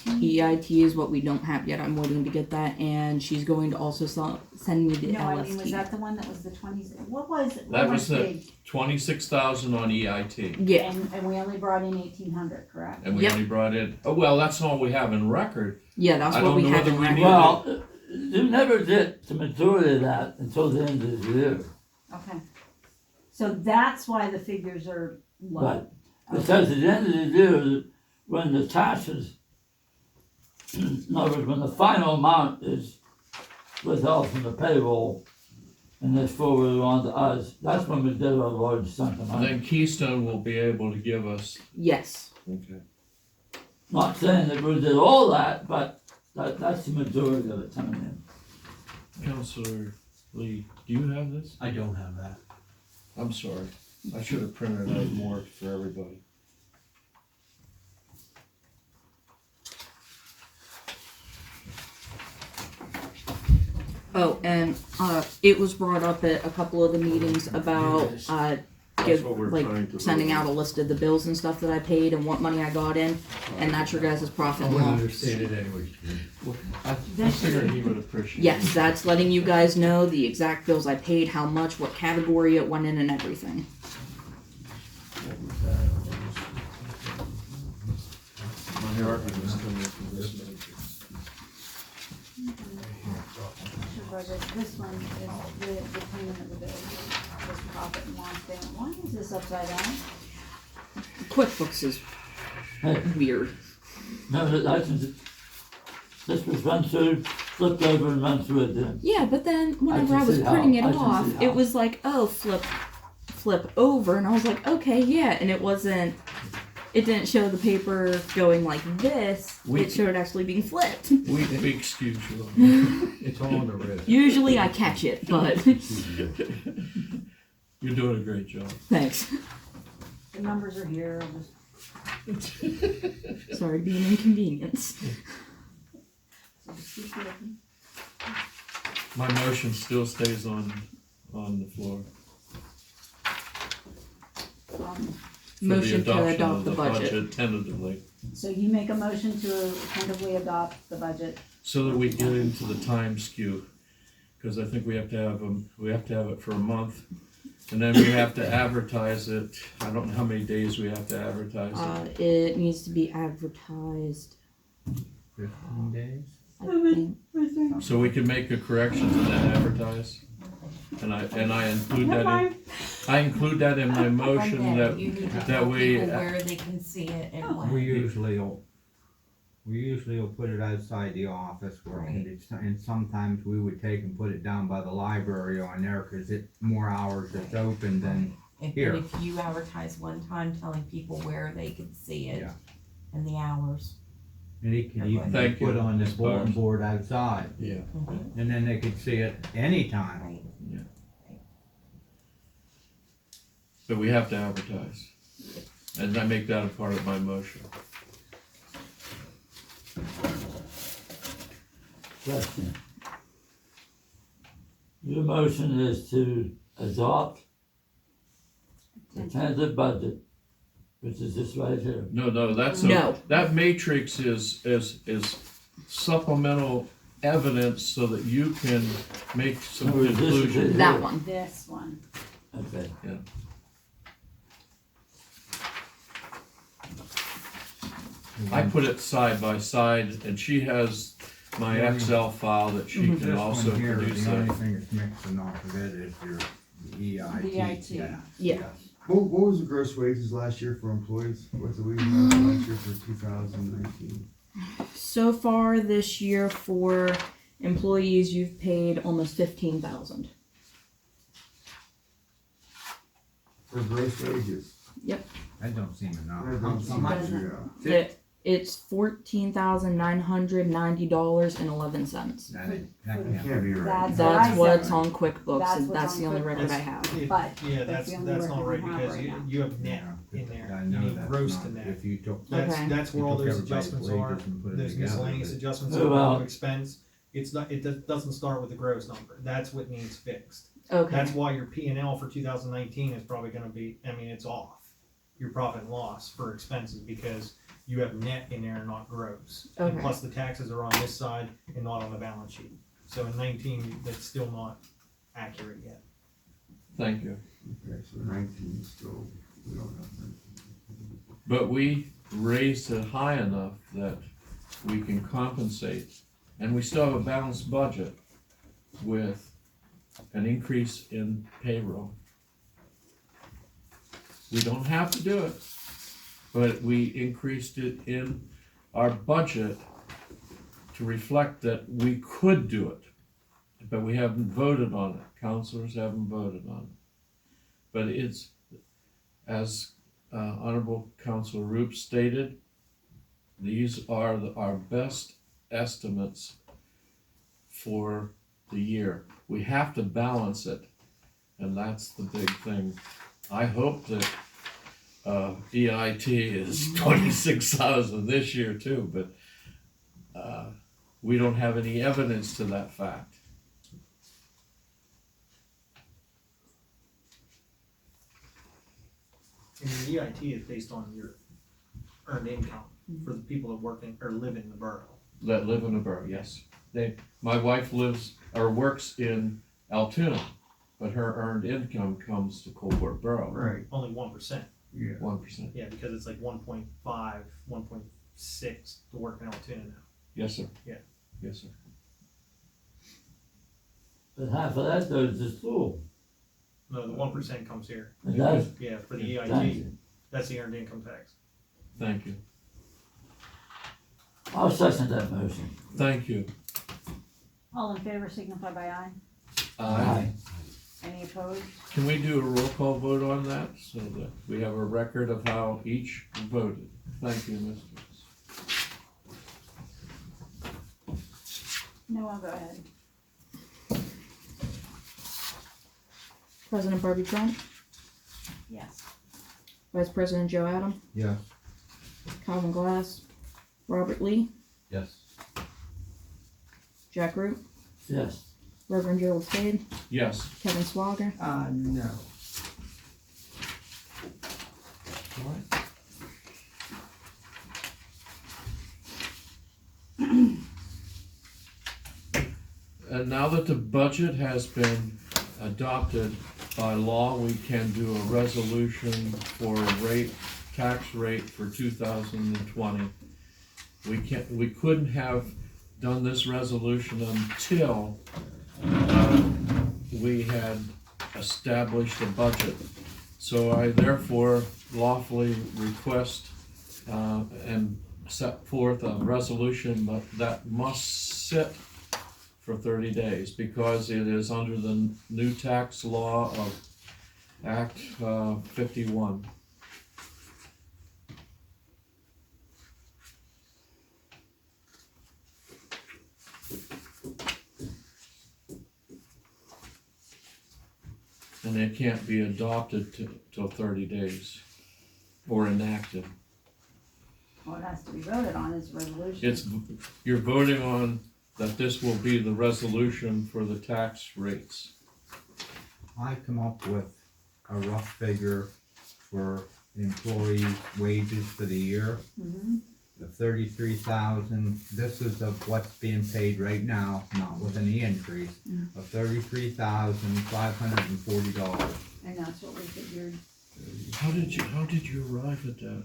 EIT is what we don't have yet. I'm waiting to get that, and she's going to also send me the No, I LST. mean, was that the one that was the 20? What was it? That What was the- big? 26,000 on EIT. Yeah, And we only brought in 1,800, correct? And we Yep. only brought in, oh, well, that's all we have in record. yeah, that's I what don't we know have whether in we record. need- Well, you never get the majority of that until the end of the year. Okay. So that's why the figures are low. But because at the end of the year, when the taxes, in other words, when the final amount is withheld from the payroll and it's forwarded on to us, that's when we get our large chunk of And money. then Keystone will be able to give us, Yes. okay. Not saying that we did all that, but that's the majority of it coming in. Councillor Lee, do you have this? I don't have that. I'm sorry. I should have printed out more for everybody. Oh, and it was brought up at a couple of the meetings about That's what we're trying to sending vote on. out a list of the bills and stuff that I paid and what money I got in, and that's your guys' profit I and wouldn't loss. understand it anyway. I figured he would appreciate it. Yes, that's letting you guys know the exact bills I paid, how much, what category it went in, and everything. My argument's coming from this one. This one is the payment of the bill, this profit and loss statement. Why is this upside down? QuickBooks is Hey, weird. remember that this was run through, flipped over and run through it then. Yeah, but then whenever can I was see how. printing it I can off, see how. it was like, oh, flip over, and I was like, okay, yeah, and it didn't show the paper going like this. It showed actually being flipped. We excuse you. It's all on the wrist. Usually I catch it, but You're doing a great job. thanks. The numbers are here, I'll just, Sorry to be an inconvenience. so just keep looking. My motion still stays on the floor. For the Motion to adoption adopt of the budget. tentatively, So you make a motion to tentatively adopt the budget. so that we get into the time skew. Cause I think we have to have it for a month. And then we have to advertise it. I don't know how many days we have to advertise it. It needs to be advertised. 15 days? I think. So we can make the corrections and then advertise. And I include that in my motion Right that then, you need to that tell we- people where they can see it and when. We usually will put it outside the office where it can be, and sometimes we would take and put it down by the library on there, cause it, more hours it's open than But here. if you advertise one time telling people where they can see it, Yeah. and the hours. And it could even be Thank you, put on the Ms. bulletin Byers. board outside, Yeah. and then they could see it anytime. Right. But we have to advertise. And I make that a part of my motion. Question. Your motion is to adopt the tentative budget, which is this right here. No, that's No. that matrix is supplemental evidence so that you can make some No, this is conclusions. it. That one. This one. Okay. I put it side by side, and she has my Excel file that she Mhm. can This also one here, produce. the only thing that's mixing off of it is your EIT. EIT. tax. Yeah. What was the gross wages last year for employees? What's the wage last year for 2019? So far this year for employees, you've paid almost 15,000. For gross wages? That don't seem enough. That How don't seem much? yeah. It's $14,990.11. That That can't can't be right. That's what I That's what's said. on QuickBooks, That's and what's that's on the only QuickBooks. record I have. If- But Yeah, that's that's the only not record right we have because right now. you have net Yeah, in there. I You know need that's gross not- to net. If you took, That's, Okay. that's where You all took those everybody's adjustments wages are, and put it those together, miscellaneous but- adjustments Oh, are well. of expense. It's not, doesn't start with the gross number, that's what needs fixed. Okay. That's why your P and L for 2019 is probably gonna be, I mean, it's off. Your profit and loss for expenses because you have net in there and not gross. And Okay. plus the taxes are on this side and not on the balance sheet. So in 19, that's still not accurate yet. Thank you. Okay, so 19 still, we don't have 19. But we raised it high enough that we can compensate, and we still have a balanced budget with an increase in payroll. We don't have to do it, but we increased it in our budget to reflect that we could do it. But we haven't voted on it, councilors haven't voted on it. But it's, as Honorable Councilor Roop stated, these are our best estimates for the year. We have to balance it, and that's the big thing. I hope that EIT is 26,000 this year too, but we don't have any evidence to that fact. And the EIT is based on your earned income for the people that work in, or live in the borough. That live in the borough, yes. My wife lives or works in Altoona, but her earned income comes to Coalport Borough. Right, Only 1%. yeah. 1%. Yeah, because it's like 1.5, 1.6 to work in Altoona now. Yes, sir. Yeah. Yes, sir. But half of that goes to school. No, the 1% comes here. It does? Yeah, for the Thank EIT, you. that's the earned income tax. Thank you. I'll second that motion. Thank you. All in favor signify by aye. Aye. Any opposed? Can we do a roll call vote on that so that we have a record of how each voted? Thank you, Mr. No, I'll go ahead. President Barbie Trump, Yes. Vice President Joe Adam, Yeah. Calvin Glass, Robert Lee, Yes. Jack Root, Yes. Reverend Gerald Spaid, Yes. Kevin Swager, No. All right. And now that the budget has been adopted by law, we can do a resolution for a tax rate for 2020. We couldn't have done this resolution until we had established a budget. So I therefore lawfully request and set forth a resolution that must sit for 30 days because it is under the new tax law of Act 51. and it can't be adopted till 30 days or enacted. What has to be voted on is resolution. It's, you're voting on that this will be the resolution for the tax rates. I come up with a rough figure for employee wages for the year Mhm. of 33,000. This is of what's being paid right now, not with any increase, of $33,540. And that's what we figured. How did you arrive at that?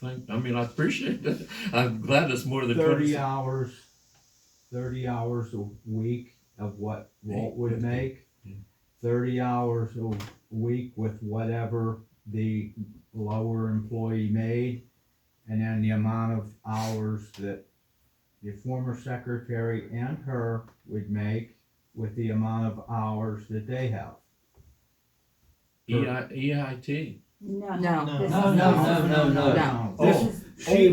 I appreciate that. I'm glad it's more than 30 20. hours, 30 hours a week of what Walt would make. 30 hours a week with whatever the lower employee made, and then the amount of hours that the former secretary and her would make with the amount of hours that they have. EIT. No. No. This No, is- no, no, no. This Oh. is,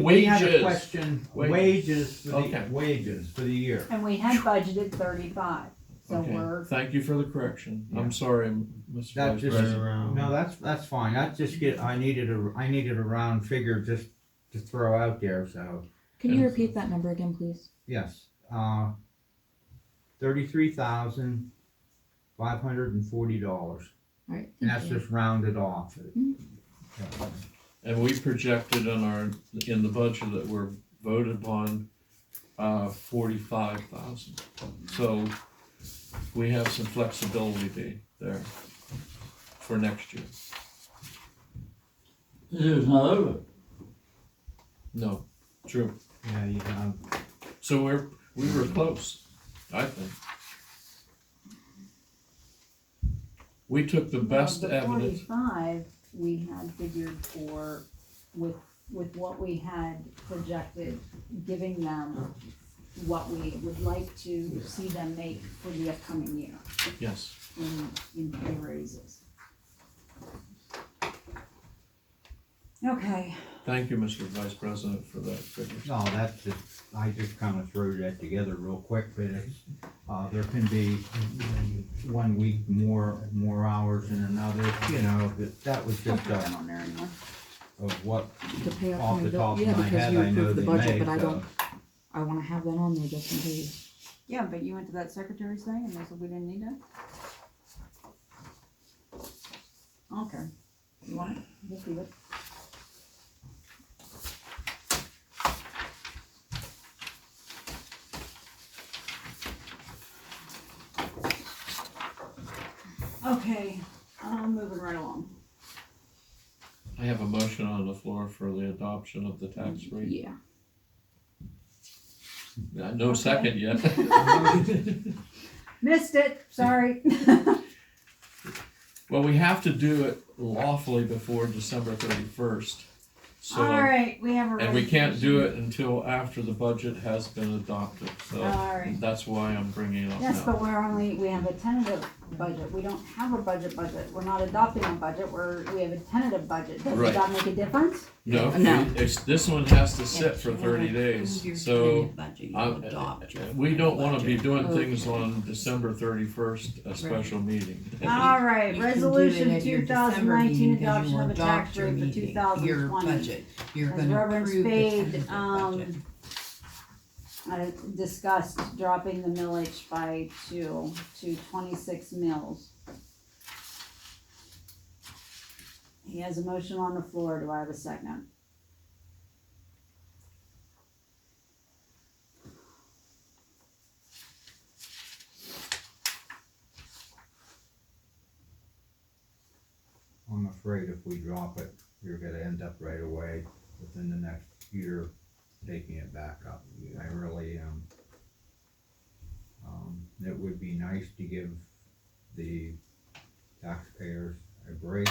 we had a wages. question, Wages. wages for the year. And we had budgeted 35, so Okay, we're, thank you for the correction. I'm sorry, Mr. That Vice just- President. No, that's fine, I needed a round figure just to throw out there, so, Can you And- repeat that number again, please? yes, $33,540, Alright, and thank that's you. just rounded off. And we projected in the budget that we're voted upon, 45,000. So we have some flexibility there for next year. It's not over. No, true. Yeah, you have, So we were close, I think. We took the best the evidence. 45, we had figured for, with what we had projected, giving them what we would like to see them make for the upcoming year Yes. in pay raises. Okay, Thank you, Mr. Vice President, for that figure. no, that's just, I just kinda threw that together real quick, but it's, there can be one week more hours than another, that was don't just, put that on there anymore. of what, To pay off upcoming the bill, top of yeah, my because head, you I know approved the they budget, make, but I so. don't, I wanna have that on there just in case. Yeah, but you went to that secretary's thing and they said we didn't need that? Okay, you want it? Just leave it. Okay, moving right along. I have a motion on the floor for the adoption of the tax rate. Yeah. No Okay. second yet. Missed it, sorry. Well, we have to do it lawfully before December 31st. So, Alright, we have a and we can't do resolution. it until after the budget has been adopted, so Alright. that's why I'm bringing it up Yes, now. but we have a tentative budget, we don't have a budget, we're not adopting a budget, we have a tentative budget, does Right. that make a difference? No, No. this one has to sit for 30 days, so we don't wanna be doing things on December 31st, a special meeting. Alright, You can do it resolution at your 2019 December meeting 'cause adoption you of a tax adopt your rate for meeting- 2020. Your budget, you're As gonna Reverend approve the Spaid, tentative budget. Discussed dropping the millage by 2 to 26 mills. He has a motion on the floor, do I have a second? I'm afraid if we drop it, you're gonna end up right away within the next year taking it back up. I really am. It would be nice to give the taxpayers a break,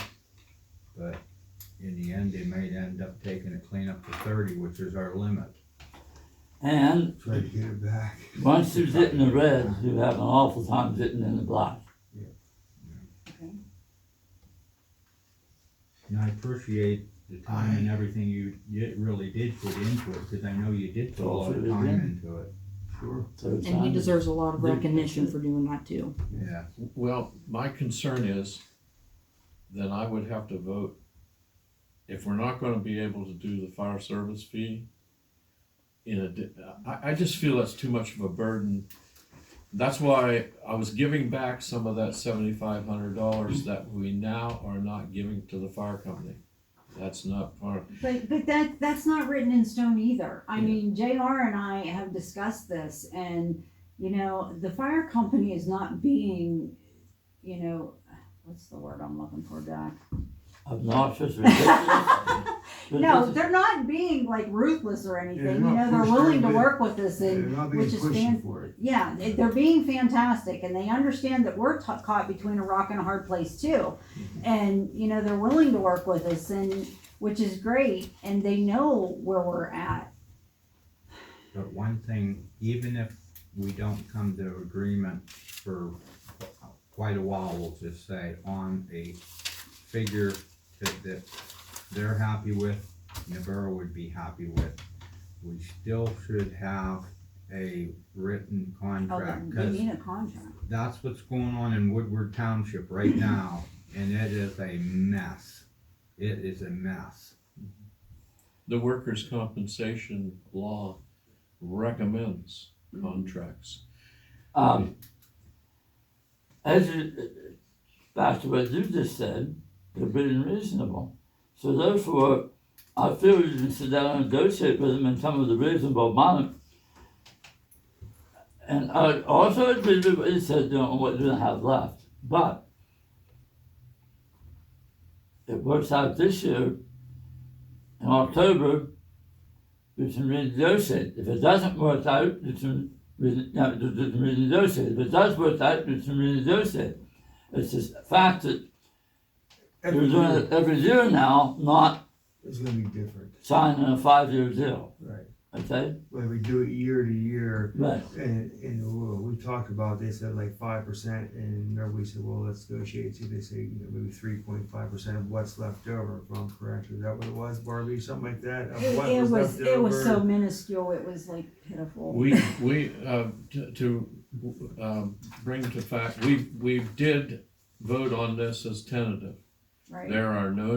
but in the end, they may end up taking it clean up to 30, which is our limit. And Try to get it back. once you sit in the red, you have an awful time sitting in the black. Okay. And I appreciate the time and everything you really did put into it, because I know you did put a lot of time into it. Sure. So it's And he time. deserves a lot of Yeah. recognition for doing that too. Yeah. Well, my concern is then I would have to vote. If we're not gonna be able to do the fire service fee, I just feel that's too much of a burden. That's why I was giving back some of that $7,500 that we now are not giving to the fire company. That's not part, But that's not written in stone either. I Yeah. mean, JR and I have discussed this, and you know, the fire company is not being, you know, what's the word I'm looking for, Doc? Obnoxious, ridiculous. No, they're not being like ruthless or anything. they're You not know, they're pushing willing to it. work with us, They're and not being which is pushy for it. yeah, they're being fantastic, and they understand that we're caught between a rock and a hard place too. And you know, they're willing to work with us, and which is great, and they know where we're at. But one thing, even if we don't come to agreement for quite a while, we'll just say, on a figure that they're happy with, and the borough would be happy with, we still should have a written Oh, contract, we cause need a contract. that's what's going on in Woodward Township right now, and it is a mess. It is a mess. the workers' compensation law recommends contracts. As you, back to what you just said, they're being reasonable. So therefore, I feel you can sit down and negotiate with them and come with a reasonable amount. And I also agree with what you said, you know, what you have left. But it works out this year, in October, you can renegotiate. If it doesn't work out, you can renegotiate. If it does work out, you can renegotiate. It's just a fact that you're doing it every year now, not It's gonna be different, signing a 5-year deal, right? okay? When we do it year to year, Right. and we talked about, they said like 5%, and remember we said, well, let's negotiate, see, they say, you know, maybe 3.5% of what's left over, if I'm correct, is that what it was, Barbie, something like that? Of what It was left it was over? so minuscule. It was like pitiful. We to bring to fact, we did vote on this as tentative. Right. There are no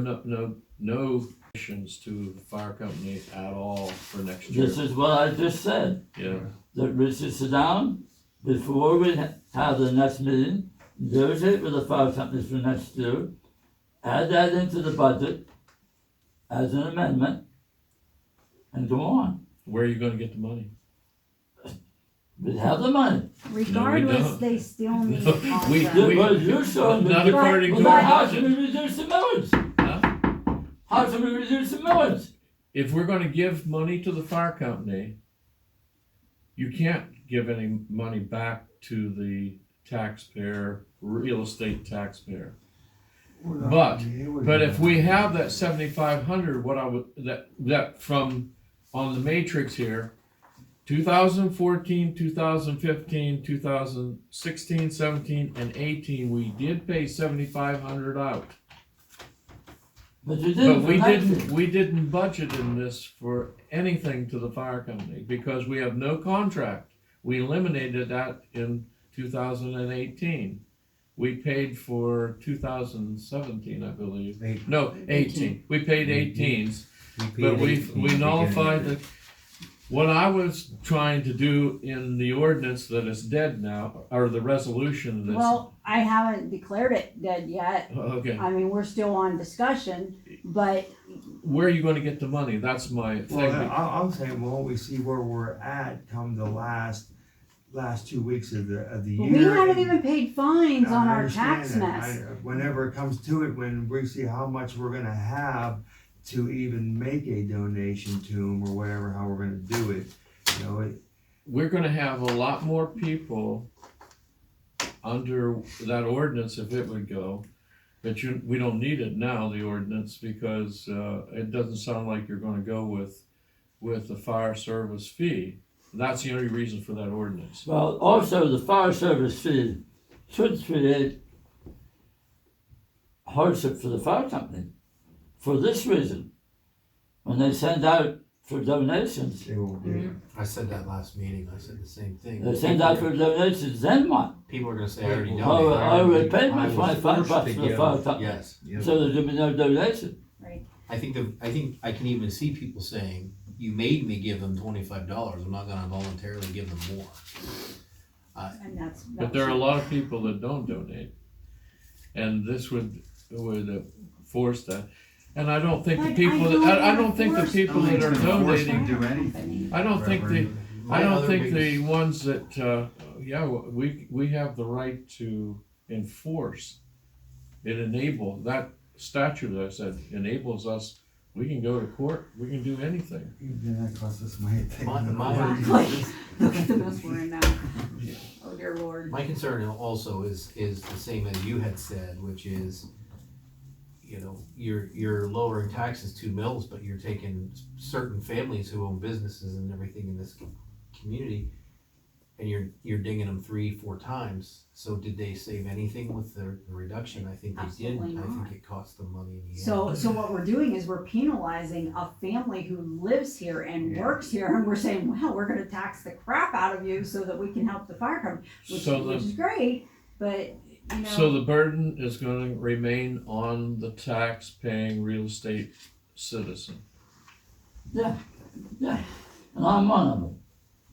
additions to the fire company at all for next year. This is what I just said, Yeah, that we should sit down before we have the next meeting, negotiate with the fire companies for next year, add that into the budget as an amendment, and go on. where are you gonna get the money? We have the money. Regardless, don't. they still need No, a contract. Well, you're showing me. Not according Well, to then our how can budget. we reduce the millage? Huh? How can we reduce the millage? If we're gonna give money to the fire company, you can't give any money back to the taxpayer, real estate taxpayer. We're not- But- yeah, we're But not- if we have that 7,500, what I would, that from, on the matrix here, 2014, 2015, 2016, 17, and 18, we did pay 7,500 out. But you But didn't. we didn't budget in this for anything to the fire company because we have no contract. We eliminated that in 2018. We paid for 2017, I believe. No, 18. We paid 18s, but we nullified the. What I was trying to do in the ordinance that is dead now, or the resolution that's. Well, I haven't declared it dead yet. Okay, I mean, we're still on discussion, but where are you gonna get the money? That's my thing. Well, I'm saying, well, we see where we're at come the last 2 weeks of the year. we haven't even paid fines on I our understand tax that. mess. Whenever it comes to it, when we see how much we're gonna have to even make a donation to them or whatever, how we're gonna do it, you know, We're gonna have a lot more people under that ordinance if it would go. But we don't need it now, the ordinance, because, it doesn't sound like you're gonna go with the fire service fee. That's the only reason for that ordinance. Well, also the fire service fee should create hardship for the fire company. For this reason, when they send out for donations. They won't do it. I said that last meeting, I said the same thing. They send out for donations, then what? People are gonna say, I already Oh, know. I already paid my I was 25 forced bucks to for the give. fire truck, Yes, Yep. so there's gonna be no donation. I think I can even see people saying, you made me give them $25, I'm not gonna voluntarily give them more. And that's. But there are a lot of people that don't donate. And this would force that. And I don't think the But people, I don't think the force people that are donating, do anything. I don't think My I don't other think the biggest- ones that, we have the right to enforce. It that statute, I said, enables us, we can go to court, we can do anything. Even that costs us money. to take them My- away. Exactly. Look at the mess we're in now. Oh dear Lord. My concern also is the same as you had said, which is, you know, you're lowering taxes 2 mils, but you're taking certain families who own businesses and everything in this community, and you're dinging them 3-4 times. So did they save anything with the reduction? I think they Absolutely did. I not. think it cost them money in the end. So what we're doing is we're penalizing a family who lives here and Yeah. works here, and we're saying, well, we're gonna tax the crap out of you so that we can help the fire company, which So is great, but, you know. So the burden is gonna remain on the tax-paying real estate citizen. Yeah, and I'm one of them,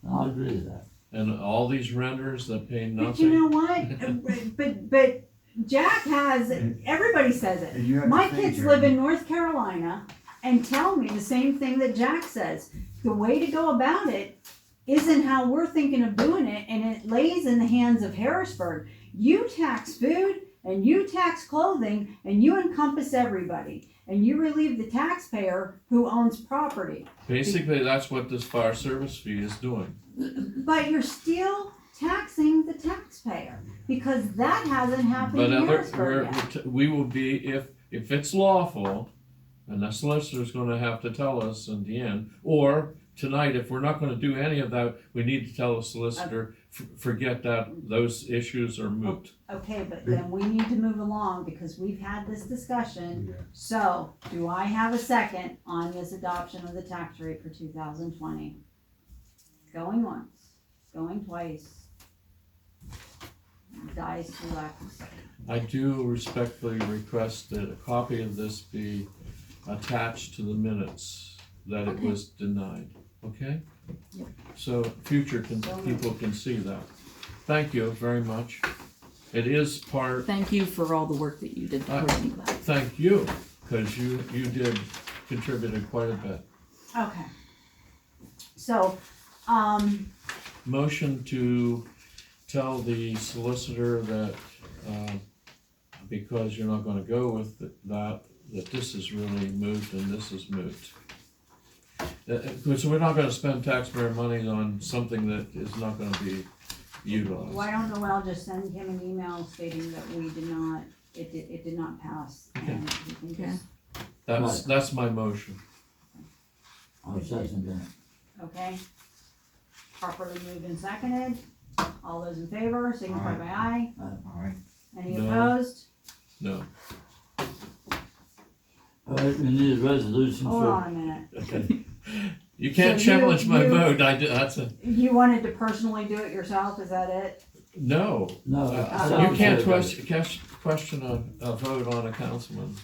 and I agree with that. And all these renters that pay But you nothing, know what? But Jack has, everybody says it. And you have to My think, kids Jeremy, live in North Carolina and tell me the same thing that Jack says. The way to go about it isn't how we're thinking of doing it, and it lays in the hands of Harrisburg. You tax food and you tax clothing and you encompass everybody. And you relieve the taxpayer who owns property. basically, that's what this fire service fee is doing. But you're still taxing the taxpayer because that hasn't happened But in Harrisburg yet. we will be, if it's lawful, and the solicitor's gonna have to tell us in the end, or tonight, if we're not gonna do any of that, we need to tell the solicitor, forget that, those issues are moot. Okay, but then we need to move along because we've had this discussion. So, do I have a second on this adoption of the tax rate for 2020? Going once, going twice. Dies too lack of second. I do respectfully request that a copy of this be attached to the minutes, that it Okay. was denied, okay? Yep. So future people can see that. Thank you very much. It is part, Thank you for all the work that you did to put into that. thank you, because you did contributed quite a bit. Okay. So, Motion to tell the solicitor that, because you're not gonna go with that this is really moot and this is moot. Because we're not gonna spend taxpayer money on something that is not gonna be utilized. why don't Noel just send him an email stating that we did not, it did not pass, and he can just, That's my motion. I'll second that. okay? Properly moved and seconded, all those in favor, signify by aye, Alright, any No. opposed? No. All right, we need a resolution Hold for, on a minute, You can't So you- challenge my you- vote, that's a, you wanted to personally do it yourself, is that it? no. no. You can't question a vote on a councilman.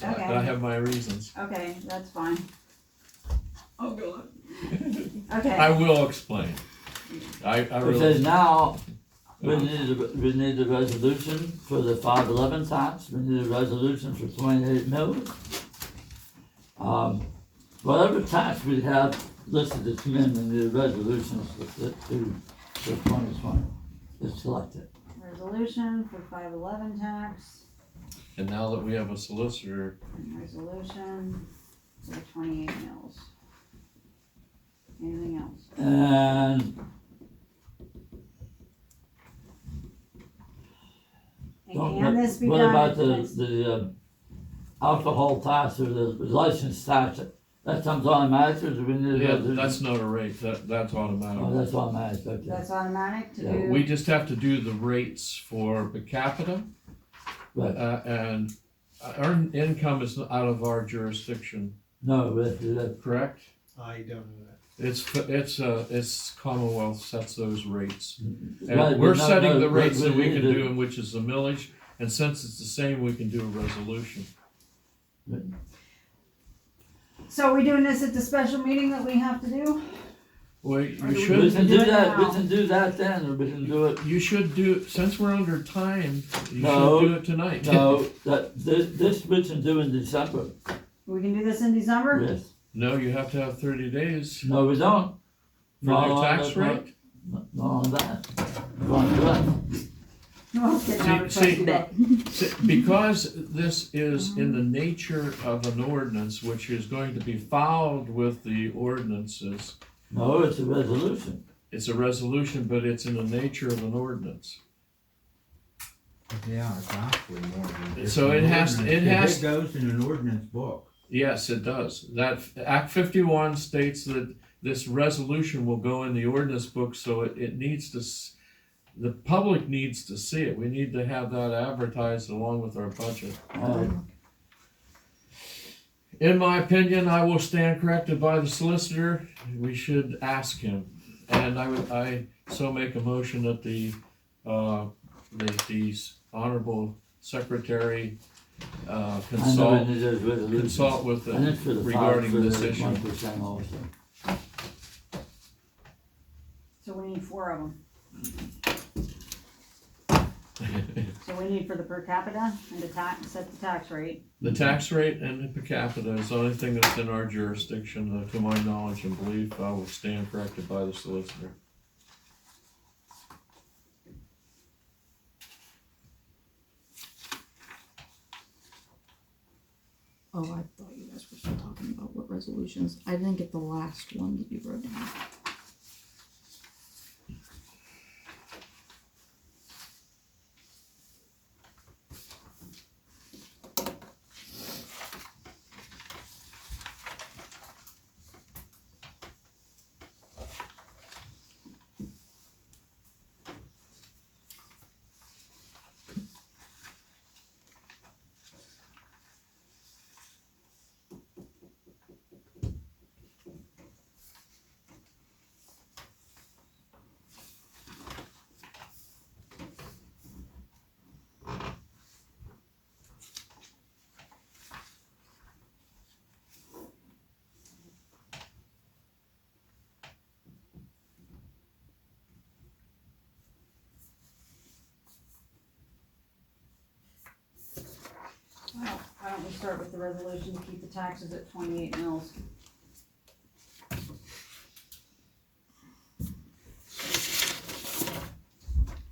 Okay. I have my reasons. Okay, that's fine. Oh, God. I Okay, will explain. I It really. says now, we need a resolution for the 511 tax, we need a resolution for 28 mils. Whatever tax we have listed to come in, we need a resolution for 2020, it's selected. resolution for 511 tax, And now that we have a solicitor, and resolution for 28 mils. Anything else? And And can this be what done about at the next? the alcohol tax or the license tax? That comes automatic, or do we need a yeah, resolution? that's not a rate, that's Oh, automatic. that's automatic, okay. That's automatic to Yeah, do? We just have to do the rates for the capita, Right, and earned income is out of our jurisdiction, no, we have to do that. correct? I don't know that. It's Commonwealth sets those rates. Right, And we're but no, setting no, the rates but that we need can to- do, which is the millage, and since it's the same, we can do a resolution. So are we doing this at the special meeting that we have to do? Well, Or you do we should, We can do that, we now. can do that then, or we can do it, you should do, since we're under time, you No, should do it tonight. no, this we can do in December, We can do this in December? yes. No, you have to have 30 days No, we don't. for Not your on tax the- rate. Not on that. On that. No, okay, now we're See, supposed to bet. Because this is in the nature of an ordinance, which is going to be filed with the ordinances, No, it's a resolution. it's a resolution, but it's in the nature of an ordinance. Yeah, it's actually more than just So an it has to- ordinance, it has- It goes in an ordinance book. Yes, it does. That Act 51 states that this resolution will go in the ordinance book, so it needs to, the public needs to see it. We need to have that advertised along with our budget. In my opinion, I will stand corrected by the solicitor. We should ask him. And I so make a motion that the honorable secretary I know consult it is a resolution. consult with And it's for the the regarding for this the issue. 1% also. So we need 4 of them. So we need for the per capita and the tax, set the tax rate. The tax rate and the per capita is the only thing that's in our jurisdiction, to my knowledge and belief. I will stand corrected by the solicitor. Oh, I thought you guys were still talking about what resolutions. I didn't get the last one that you wrote down. Well, why don't we start with the resolution to keep the taxes at 28 mils?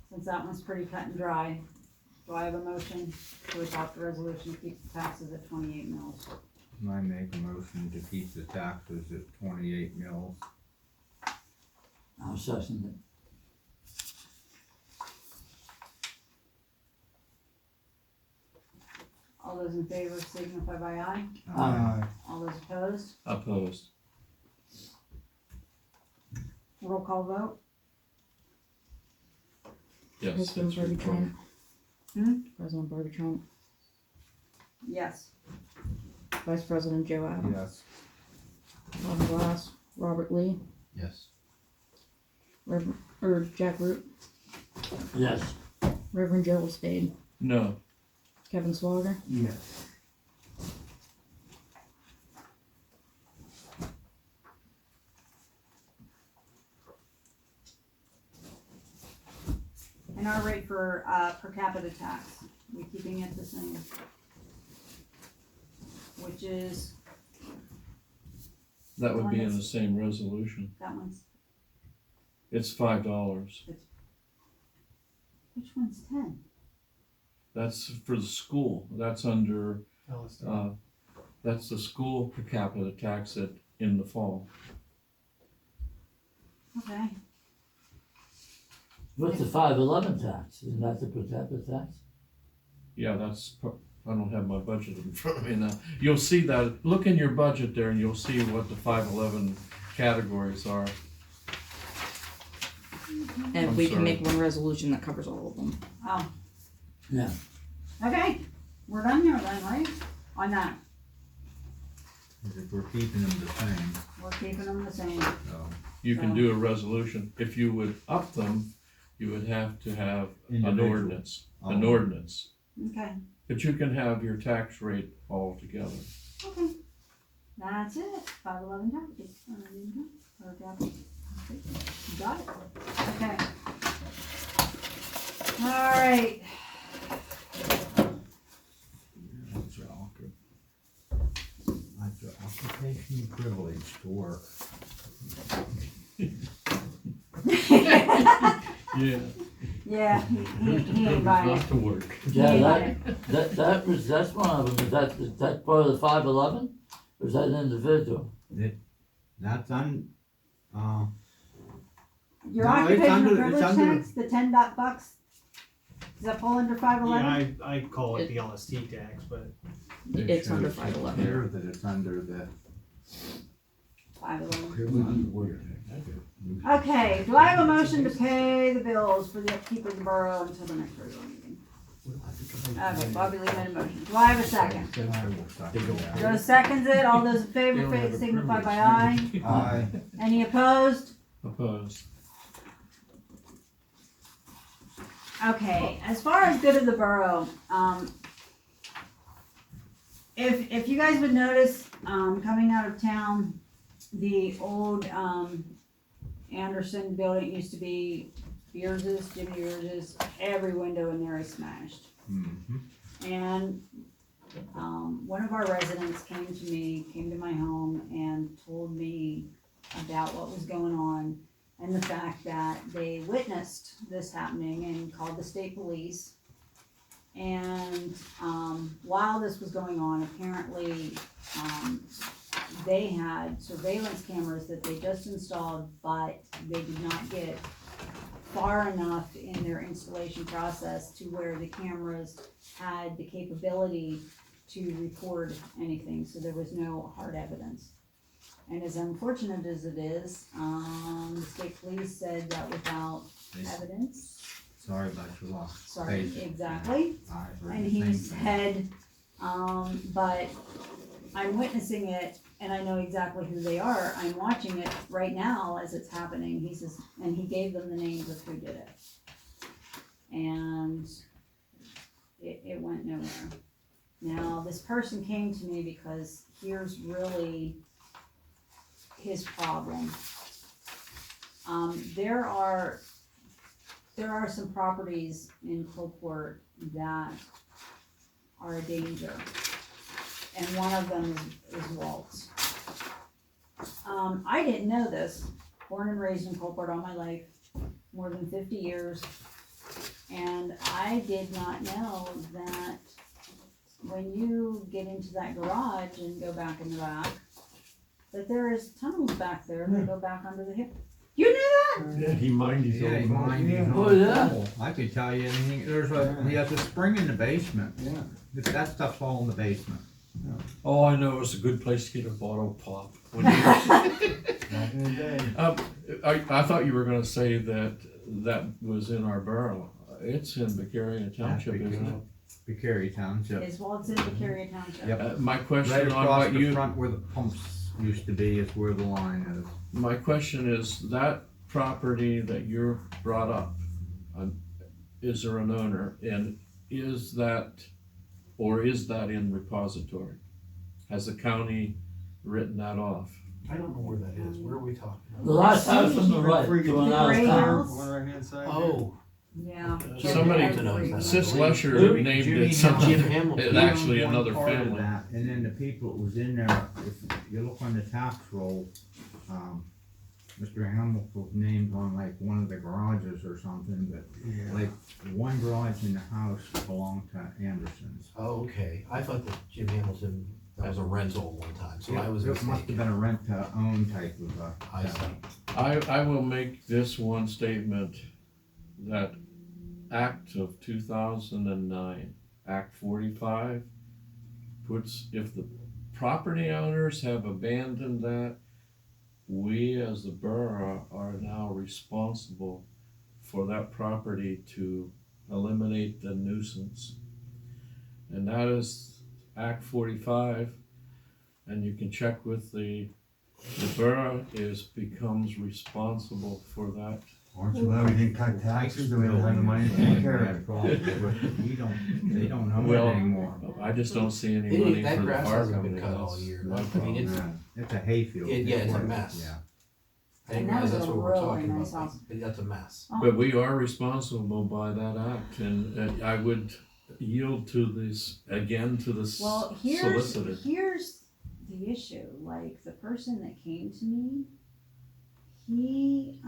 Since that one's pretty cut and dry, do I have a motion to adopt the resolution to keep the taxes at 28 mils? I make a motion to keep the taxes at 28 mils. I'll second it. All those in favor signify by aye. All those opposed, Opposed. roll call vote. Yes. President that's Barbie recorded. Trump. President Barbie Trump. Yes. Vice President Joe Adams. Yes. Robin Glass. Robert Lee. Yes. Jack Root. Yes. Reverend Gerald Spaid. No. Kevin Swagger. Yes. And our rate for, per capita tax, we keeping it the same? Which is, That would be in the same resolution. that one's, It's $5. which one's 10? That's for the school. That's under, Alistair. that's the school per capita tax in the fall. Okay, What's the 511 tax? Isn't that the per capita tax? Yeah, I don't have my budget in front of me now. You'll see that, look in your budget there and you'll see what the 511 categories are. And I'm we sorry. can make one resolution that covers all of them. oh, Yeah. okay, we're done here then, right? On that, If we're keeping them the same, We're keeping them the same. so. You can do a resolution. If you would up them, you would have to have an Individual. ordinance, Oh. an ordinance. Okay, But you can have your tax rate all together. okay. That's it. 511 taxes. Got it. Okay. All right. That's your occupation privilege to work. Yeah. Yeah, he ain't buying it. Not to work. Yeah, Yeah. that's one of them, is that part of the 511? Or is that individual? That's Your No, it's occupational under- it's privilege under- tax, the $10, does that fall under 511? Yeah, I call it the LST tax, but It It's under shows 511. Here that it's under the. 511. Okay, do I have a motion to pay the bills for the upkeep of the borough until the next regular meeting? Okay, Bobby Lee made a motion. Do I have a second? I will second that. Joe seconds it. All those in favor, They don't have a signify by privilege, aye. Aye. Any opposed? Opposed. Okay, as far as good of the borough, if you guys would notice, coming out of town, the old, Anderson building used to be Beers's, Jimmy Beers's, every window in there is smashed. Mhm. And, one of our residents came to my home and told me about what was going on and the fact that they witnessed this happening and called the state police. And, while this was going on, apparently, they had surveillance cameras that they just installed, but they did not get far enough in their installation process to where the cameras had the capability to record anything, so there was no hard evidence. And as unfortunate as it is, the state police said that without evidence, Sorry about your loss. sorry, Basic. exactly. I heard And the he same thing. said, but I'm witnessing it and I know exactly who they are. I'm watching it right now as it's happening. He says, and he gave them the names of who did it. And it went nowhere. Now, this person came to me because here's really his problem. There are some properties in Coalport that are a danger, and one of them is Walt's. I didn't know this, born and raised in Coalport all my life, more than 50 years, and I did not know that when you get into that garage and go back in the back, that there is tunnels back there that go back under the hip. You knew that? Yeah, he mined his Yeah, he own. mined his Oh, own yeah. hole. I could tell you anything, he has a spring in the basement. Yeah. That stuff's all in the basement. All I know is a good place to get a bottle pop. When you- Back in the day. I thought you were gonna say that was in our borough. It's in Beccaria Township, isn't it? Beccaria Township. Is Walt's in Beccaria Township? Yep. My Right question on across what the you, front where the pumps used to be is where the line is. my question is, that property that you brought up, is there an owner? And is that in repository? Has the county written that off? I don't know where that is. Where are we talking The about? last house on the right, going out Gray of town. house? On the right hand side. Oh. Yeah. Somebody- Every- Sis Lesher Who? named Jimmy it something. Jim Hamilton. It's actually He owned another one part of family. that, and then the people that was in there, if you look on the tax roll, Mr. Hamilton was named on like one of the garages or something, but like one garage in the house belonged to Anderson's. Oh, okay. I thought that Jim Hamilton, that was a rental at one time, so I was It must have mistaken. been a rent to own type of I see. I will make this one statement, that Act of 2009, Act 45, puts, if the property owners have abandoned that, we as the borough are now responsible for that property to eliminate the nuisance. And that is Act 45. and you can check with the borough becomes responsible for that. Aren't you glad we didn't cut taxes, and we didn't have the money to take care of it? They don't know Well, it anymore. I just don't see any money That for the grass fire hasn't been company. cut all That's year. my I mean, problem. It's a hayfield. Yeah, it's a It's- mess. Yeah. I didn't And that realize was that's a what we're really talking nice about, house. but that's a mess. But we are responsible by that act, and I would yield to this, again, to the Well, solicitor. here's the issue, like, the person that came to me, he,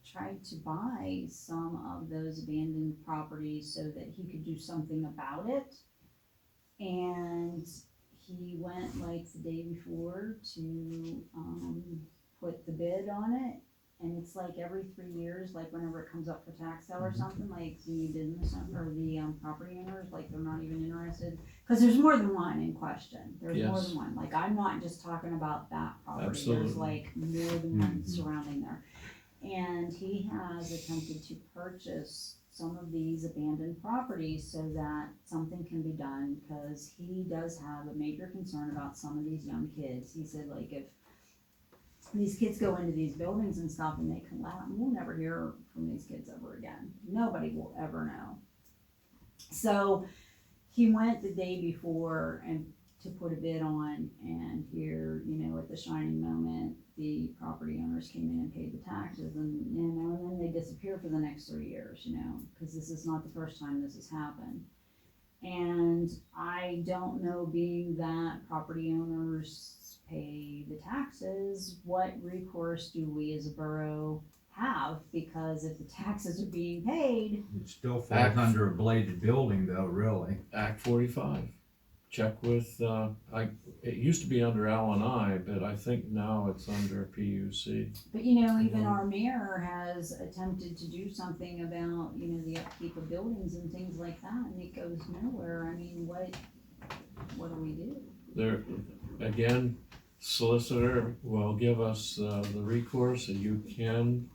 tried to buy some of those abandoned properties so that he could do something about it. And he went like the day before to, put the bid on it. And it's like every 3 years, like whenever it comes up for tax sale or something, like the new business or the property owners, like they're not even interested. Cause there's more than one in question. There's more Yes. than one. Like I'm not just talking about that property. Absolutely. There's like more than one surrounding there. And he has attempted to purchase some of these abandoned properties so that something can be done. Cause he does have a major concern about some of these young kids. He said like if these kids go into these buildings and stuff and they collapse, we'll never hear from these kids ever again. Nobody will ever know. So he went the day before and to put a bid on, and here, you know, at the shining moment, the property owners came in and paid the taxes, and you know, and then they disappear for the next 3 years, you know, because this is not the first time this has happened. And I don't know, being that property owners pay the taxes, what recourse do we as a borough have? Because if the taxes are being paid, It still falls under a bladed building though, really. Act 45. Check with, it used to be under L&I, but I think now it's under PUC. but you know, even our mayor has attempted to do something about, you know, the upkeep of buildings and things like that, and it goes nowhere. I mean, what do we do? There, again, solicitor will give us the recourse, and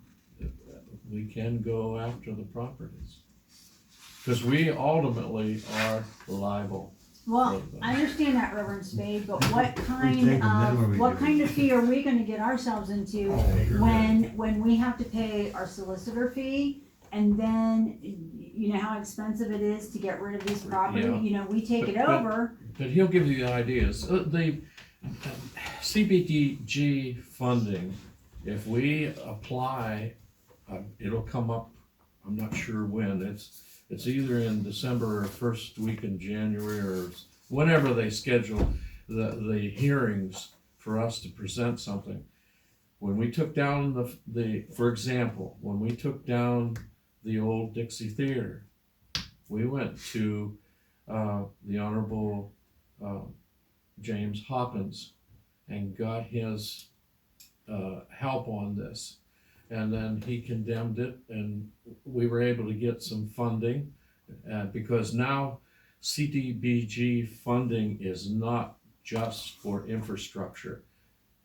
we can go after the properties. Because we ultimately are liable. Well, I understand that, Reverend Spaid, but what take kind them, then of, we what do. kind of fee are we gonna get ourselves into when we have to pay our solicitor fee? And then, you know how expensive it is to get rid of these property, Yeah. you know, we take it But- over. But he'll give you the ideas. The CBDG funding, if we apply, it'll come up, I'm not sure when, it's either in December or first week in January or whenever they schedule the hearings for us to present something. When we took down for example, when we took down the old Dixie Theater, we went to the Honorable James Hoppins and got his help on this. And then he condemned it, and we were able to get some funding, because now CDBG funding is not just for infrastructure.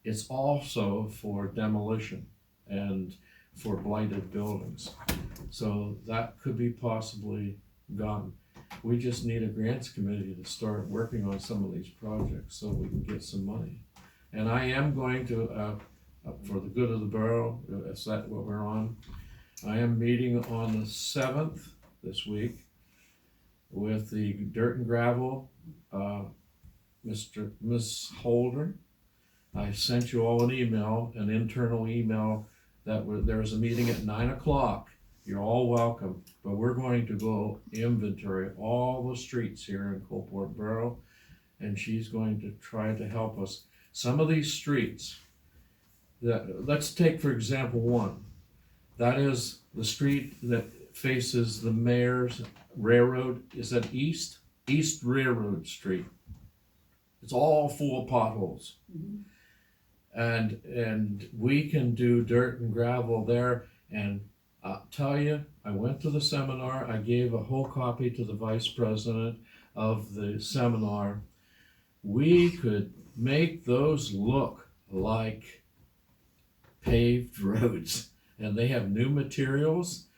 It's also for demolition and for blighted buildings. So that could be possibly gone. We just need a grants committee to start working on some of these projects so we can get some money. And I am going to, for the good of the borough, is that what we're on? I am meeting on the 7th this week with the Dirt and Gravel, Miss Holder. I sent you all an email, an internal email, that there's a meeting at 9 o'clock. You're all welcome, but we're going to go inventory all the streets here in Coalport Borough, and she's going to try to help us. Some of these streets, let's take for example one, that is the street that faces the Mayor's Railroad. Is that East Railroad Street? It's all full of potholes. Mhm. And we can do dirt and gravel there. And I'll tell you, I went to the seminar. I gave a whole copy to the vice president of the seminar. We could make those look like paved roads, and they have new materials,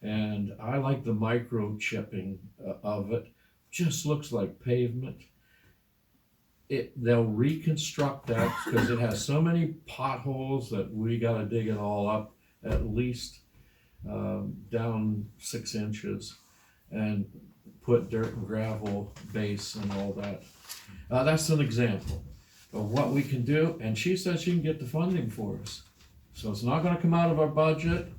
and I like the microchipping of it. Just looks like pavement. they'll reconstruct that because it has so many potholes that we gotta dig it all up at least down 6 inches and put dirt and gravel base and all that. That's an example of what we can do, and she says she can get the funding for us. So it's not gonna come out of our budget,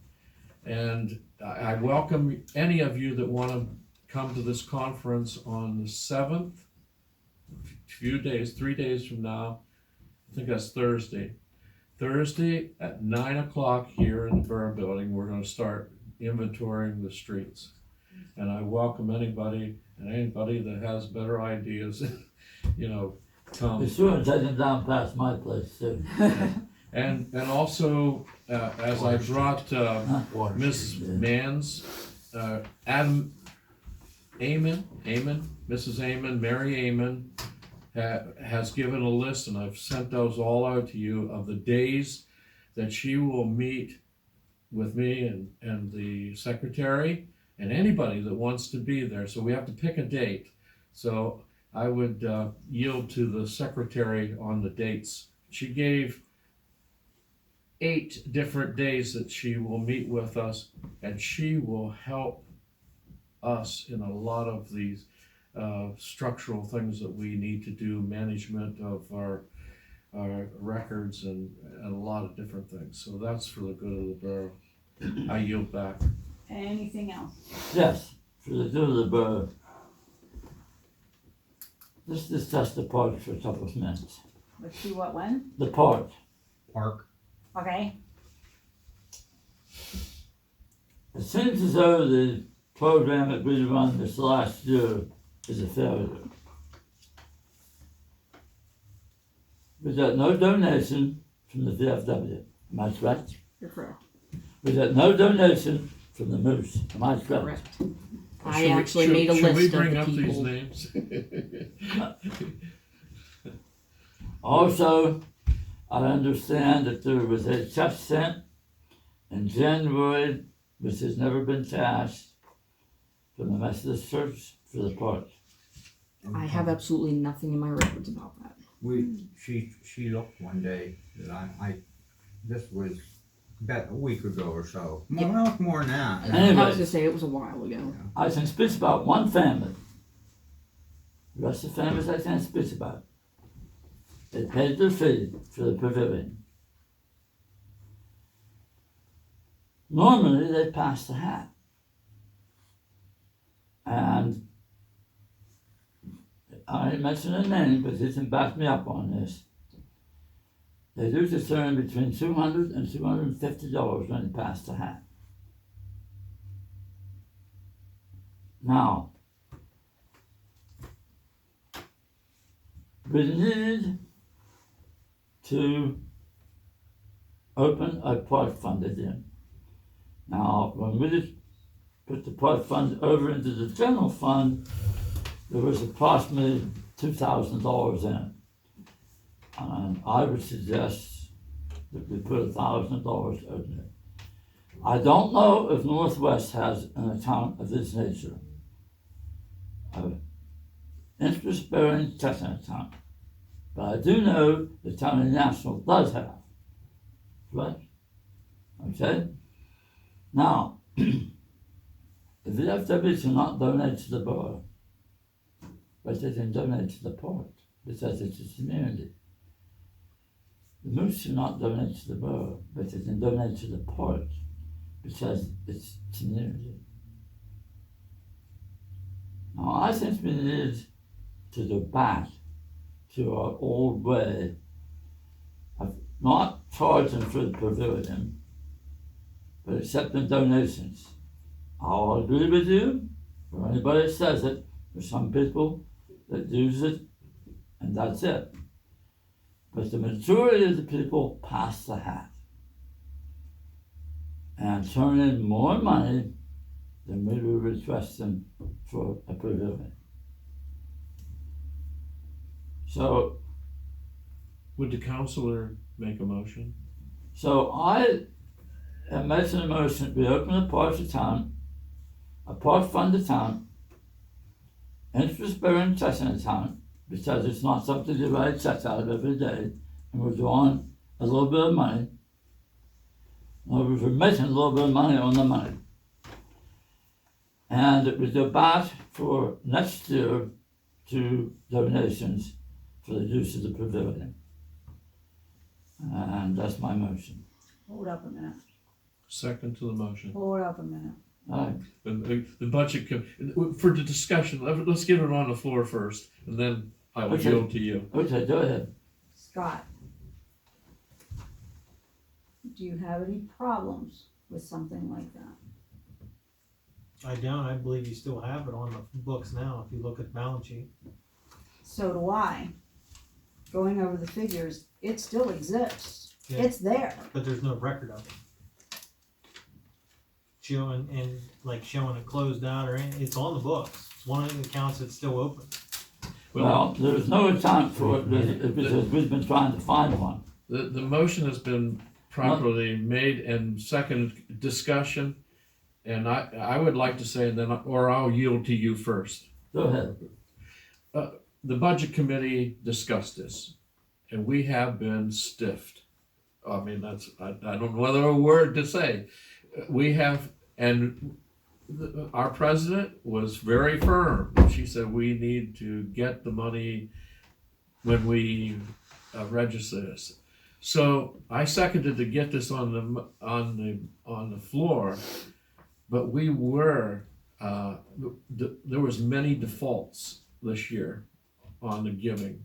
and I welcome any of you that wanna come to this conference on the 7th, few days, 3 days from now. I think that's Thursday. Thursday at 9 o'clock here in the Borough Building, we're gonna start inventorying the streets. And I welcome anybody that has better ideas, come. Be sure and take them down past my place too. And also, as I brought, Water Mrs. Street. Mann's, Mrs. Amon, Mary Amon, has given a list, and I've sent those all out to you, of the days that she will meet with me and the secretary and anybody that wants to be there. So we have to pick a date. So I would yield to the secretary on the dates. She gave 8 different days that she will meet with us, and she will help us in a lot of these structural things that we need to do, management of our records and a lot of different things. So that's for the good of the borough. I yield back. Anything else? Yes, for the good of the borough. Let's discuss the park for a couple of minutes. Let's see what, when? The park. Park. Okay. It seems as though the program that we run this last year is a failure. We got no donation from the VFW, am I correct? You're correct. We got no donation from the Moose, am I correct? Correct. I actually made a Should we list of bring the up these people. names? Also, I understand that there was a check sent in January, which has never been cashed, from the Methodist Church for the park. I have absolutely nothing in my records about that. She looked one day that this was about a week ago or so. More than that. Anyway. I was gonna say it was a while ago. I can speak about one family. The rest of the families I can't speak about. They paid their fee for the pavilion. Normally they pass the hat. And I ain't mentioning a name, but you can back me up on this. They do discern between $200 and $250 when they pass the hat. Now, we need to open a park fund again. Now, when we put the park fund over into the general fund, there was approximately $2,000 in it. And I would suggest that we put $1,000 in it. I don't know if Northwest has an account of this nature. An interest-bearing checking account. But I do know the County National does have. Right? Okay? Now, the VFW cannot donate to the borough, but they can donate to the park because it's a community. The Moose cannot donate to the borough, but they can donate to the park because it's community. Now, I think we need to go back to our old way of not charging for the pavilion, but accepting donations. I'll agree with you, for anybody that says it, there's some people that use it, and that's it. But the majority of the people pass the hat and turn in more money than we were requesting for a pavilion. So, Would the councillor make a motion? so I am making a motion, we open a park account, a park fund account, interest-bearing checking account, because it's not something to write checks out every day, and we're drawing a little bit of money, or we're making a little bit of money on the money. And it would go back for next year to donations for the use of the pavilion. And that's my motion. Hold up a minute, Second to the motion. hold up a minute. Alright, The budget, for the discussion, let's get it on the floor first, and then I will Okay. yield to you. okay, go ahead. Scott, do you have any problems with something like that? I don't, I believe you still have it on the books now, if you look at the balance sheet. So do I. Going over the figures, it still exists. Yeah. It's there. But there's no record of it. Showing, and like showing it closed out or anything, it's on the books, it's one of the accounts that's still open. Well, there's no account for it because we've been trying to find one. The motion has been properly made and second discussion, and I would like to say, then, or I'll yield to you first. Go ahead. The budget committee discussed this, and we have been stiffed. I mean, I don't know whether a word to say. We have, and our president was very firm. She said we need to get the money when we register this. So I seconded to get this on the floor, but we were there was many defaults this year on the giving.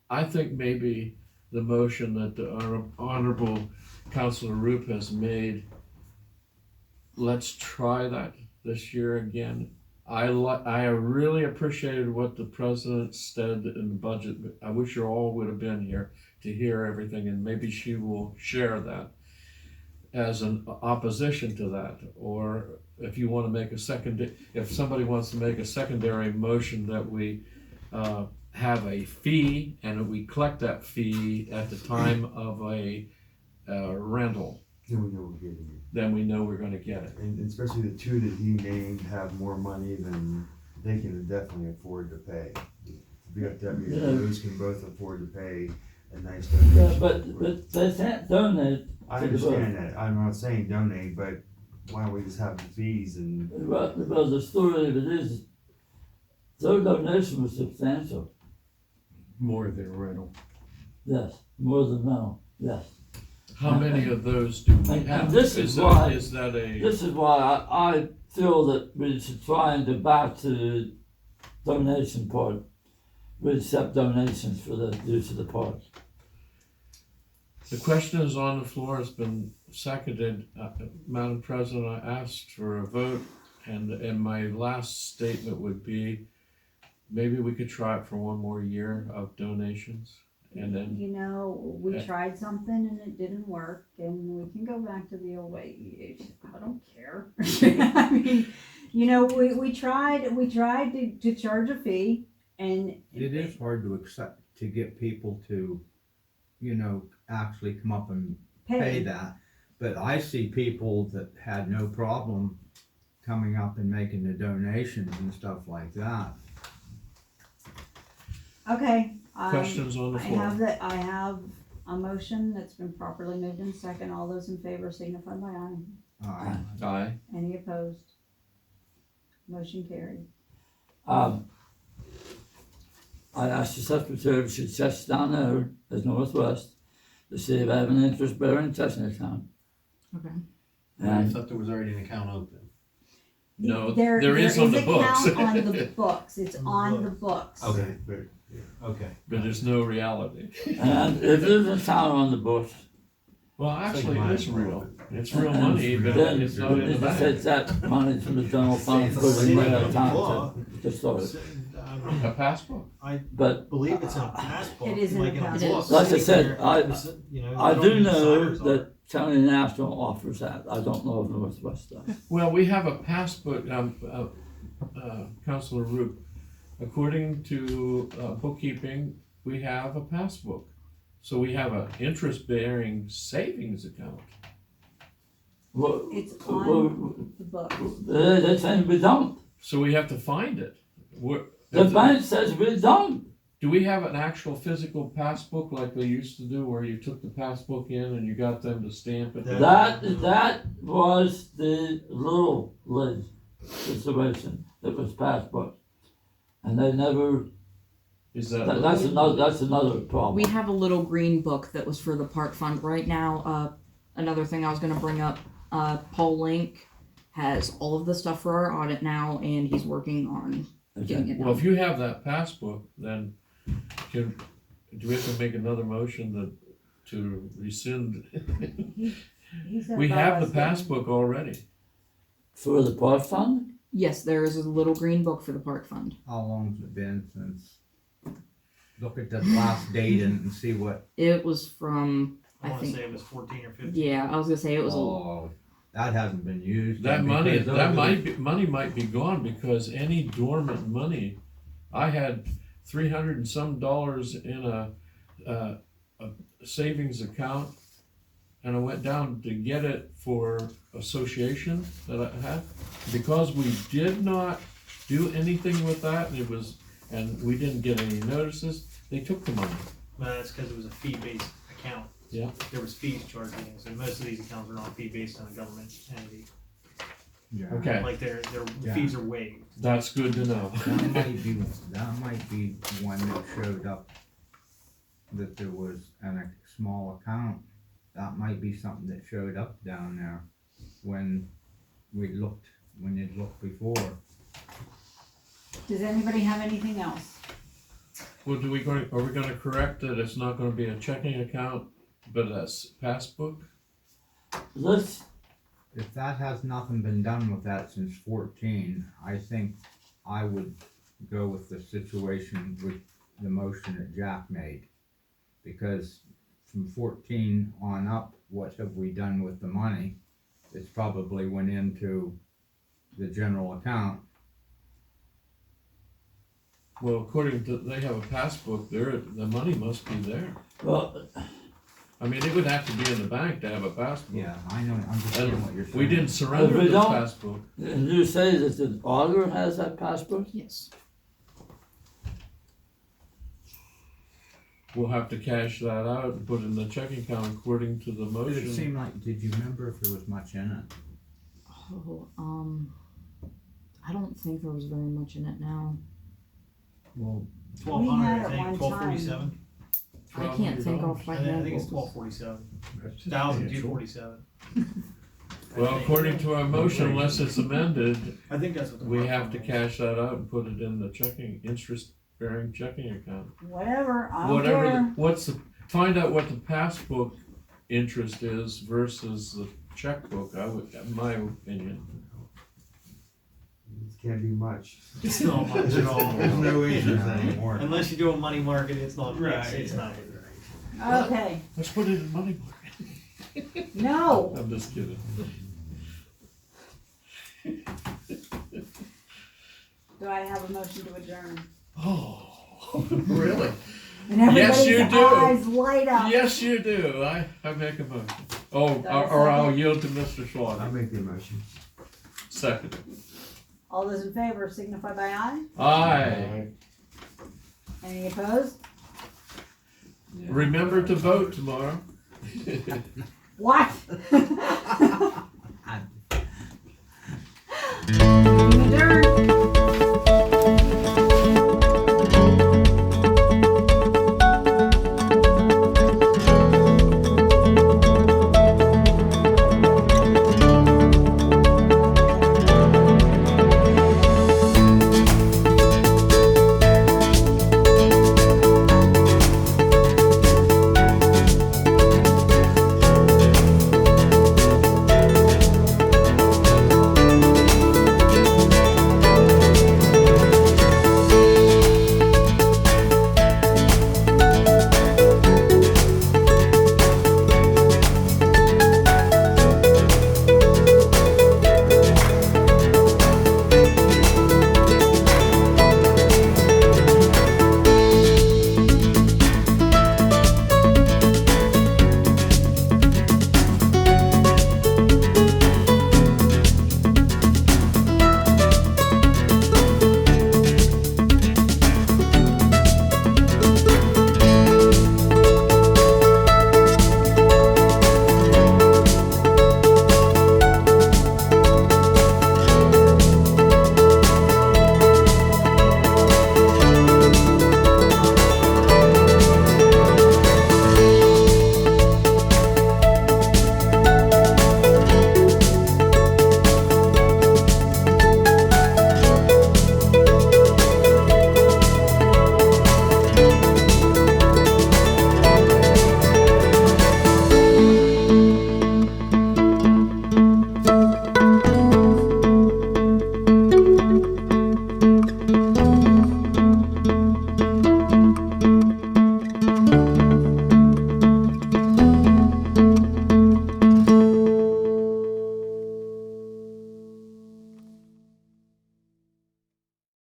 I think maybe the motion that the Honorable Councillor Roop has made, let's try that this year again. I really appreciated what the president said in the budget. I wish you all would have been here to hear everything, and maybe she will share that as an opposition to that. Or if you want to make if somebody wants to make a secondary motion that we have a fee and that we collect that fee at the time of a rental, Then we know we're getting it. then we know we're gonna get it. And especially the two that he named have more money than they can definitely afford to pay. VFW, Yeah. those can both afford to pay a nice Yeah, donation. but they can't donate. I understand that, I'm not saying donate, but why don't we just have the fees and, Well, the story of it is, their donation was substantial. More than rental. Yes, more than now, yes. How many of those do we And have? this is that- why- Is that a, This is why I feel that we should try and go back to the donation part. We accept donations for the use of the park. the question is on the floor, it's been seconded. Madam President, I asked for a vote, and my last statement would be, maybe we could try it for one more year of donations, and then, You know, we Yeah. tried something and it didn't work, and we can go back to the old way. I don't care. I mean, you know, we tried to charge a fee, and It is hard to accept, to get people to, you know, actually come up and pay that. But I see people that had no problem coming up and making the donations and stuff like that. Okay. questions on the I floor? have a motion that's been properly moved in second. All those in favor signify by aye. Aye. Any opposed? Motion carried. I asked the secretary if she'd check down there as Northwest to see if I have an interest-bearing checking account. Okay. I And thought there was already an account open. No, There there is on the a books. count on the books. It's on the books. Okay. but, Okay. But there's no reality. and if there's a account on the books, Well, actually, Like it's mine. real. It's real money, but then it's not in the it bank. takes that money from the general fund, It's put it in the the city law. account to start it. A passbook. But Believe it's in a passport. It is in a like a passport. book. Like I said, You know, I they do don't need know signers on it. that County National offers that. I don't know if Northwest does. Well, we have a passbook, Councillor Roop. According to bookkeeping, we have a passbook. So we have an interest-bearing savings account. Well, It's well, on the books. they're saying we don't. So we have to find it. The bank says we're done. Do we have an actual physical passbook like they used to do, where you took the passbook in and you got them to stamp it? That was the little league situation. It was passbook. And they never, Is that? that's another problem. We have a little green book that was for the park fund right now. Another thing I was gonna bring up, Paul Link has all of the stuff for our audit now, and he's working on getting it Well, done. if you have that passbook, then do we have to make another motion to rescind? He said We have the us, passbook already. For the park fund? Yes, there is a little green book for the park fund. How long's it been since? Look at the last date and see what, It was from, I I wanna think, say it was 14 or 15. yeah, I was gonna say it was a oh, that hasn't been used. That money, because that those money might be gone, because any dormant money, I had $300 and some in a savings account, and I went down to get it for association that I had, because we did not do anything with that, and we didn't get any notices, they took the money. But that's because it was a fee-based account. Yeah. There was fees charged in it, so most of these accounts are not fee-based on a government entity. Yeah. Okay, Like their Yeah. fees are waived. that's good to know. That might be one that showed up, that there was a small account. That might be something that showed up down there when you'd looked before. Does anybody have anything else? Well, are we gonna correct that it's not gonna be a checking account, but a passbook? Let's, If that has nothing been done with that since 14, I think I would go with the situation with the motion that Jack made. Because from 14 on up, what have we done with the money? It's probably went into the general account. Well, according to, they have a passbook there, the money must be there. well, I mean, it would have to be in the bank to have a passbook. Yeah, I know, I'm just saying what you're saying. We didn't surrender If we the don't- passbook. and you say that the auditor has that passbook? yes. We'll have to cash that out and put it in the checking account according to the Did it motion. seem like, did you remember if there was much in it? Oh, I don't think there was very much in it now. Well, 1,200, We I had it think, one 1247. I can't think off my I head. think it's what was- 1247. 1,247. Well, according to our motion, unless it's amended, I think that's what the. we mark have to was. cash that out and put it in the interest-bearing checking account. Whatever, I don't Whatever, care. find out what the passbook interest is versus the checkbook, in my opinion. It can't be much. It's not much at all. there's no interest anymore. Unless you do a money market, it's not. It's not. Okay, Let's put it in money market. no, I'm just kidding. do I have a motion to adjourn? Oh, really? And Yes, you everybody's do. eyes light up. Yes, you do. I make a motion. Oh, Do I have a or I'll second? yield to Mr. I'll Schwann. make the motion. Second. All those in favor signify by aye. Aye. Any opposed? Remember to vote tomorrow. What? Meeting adjourned.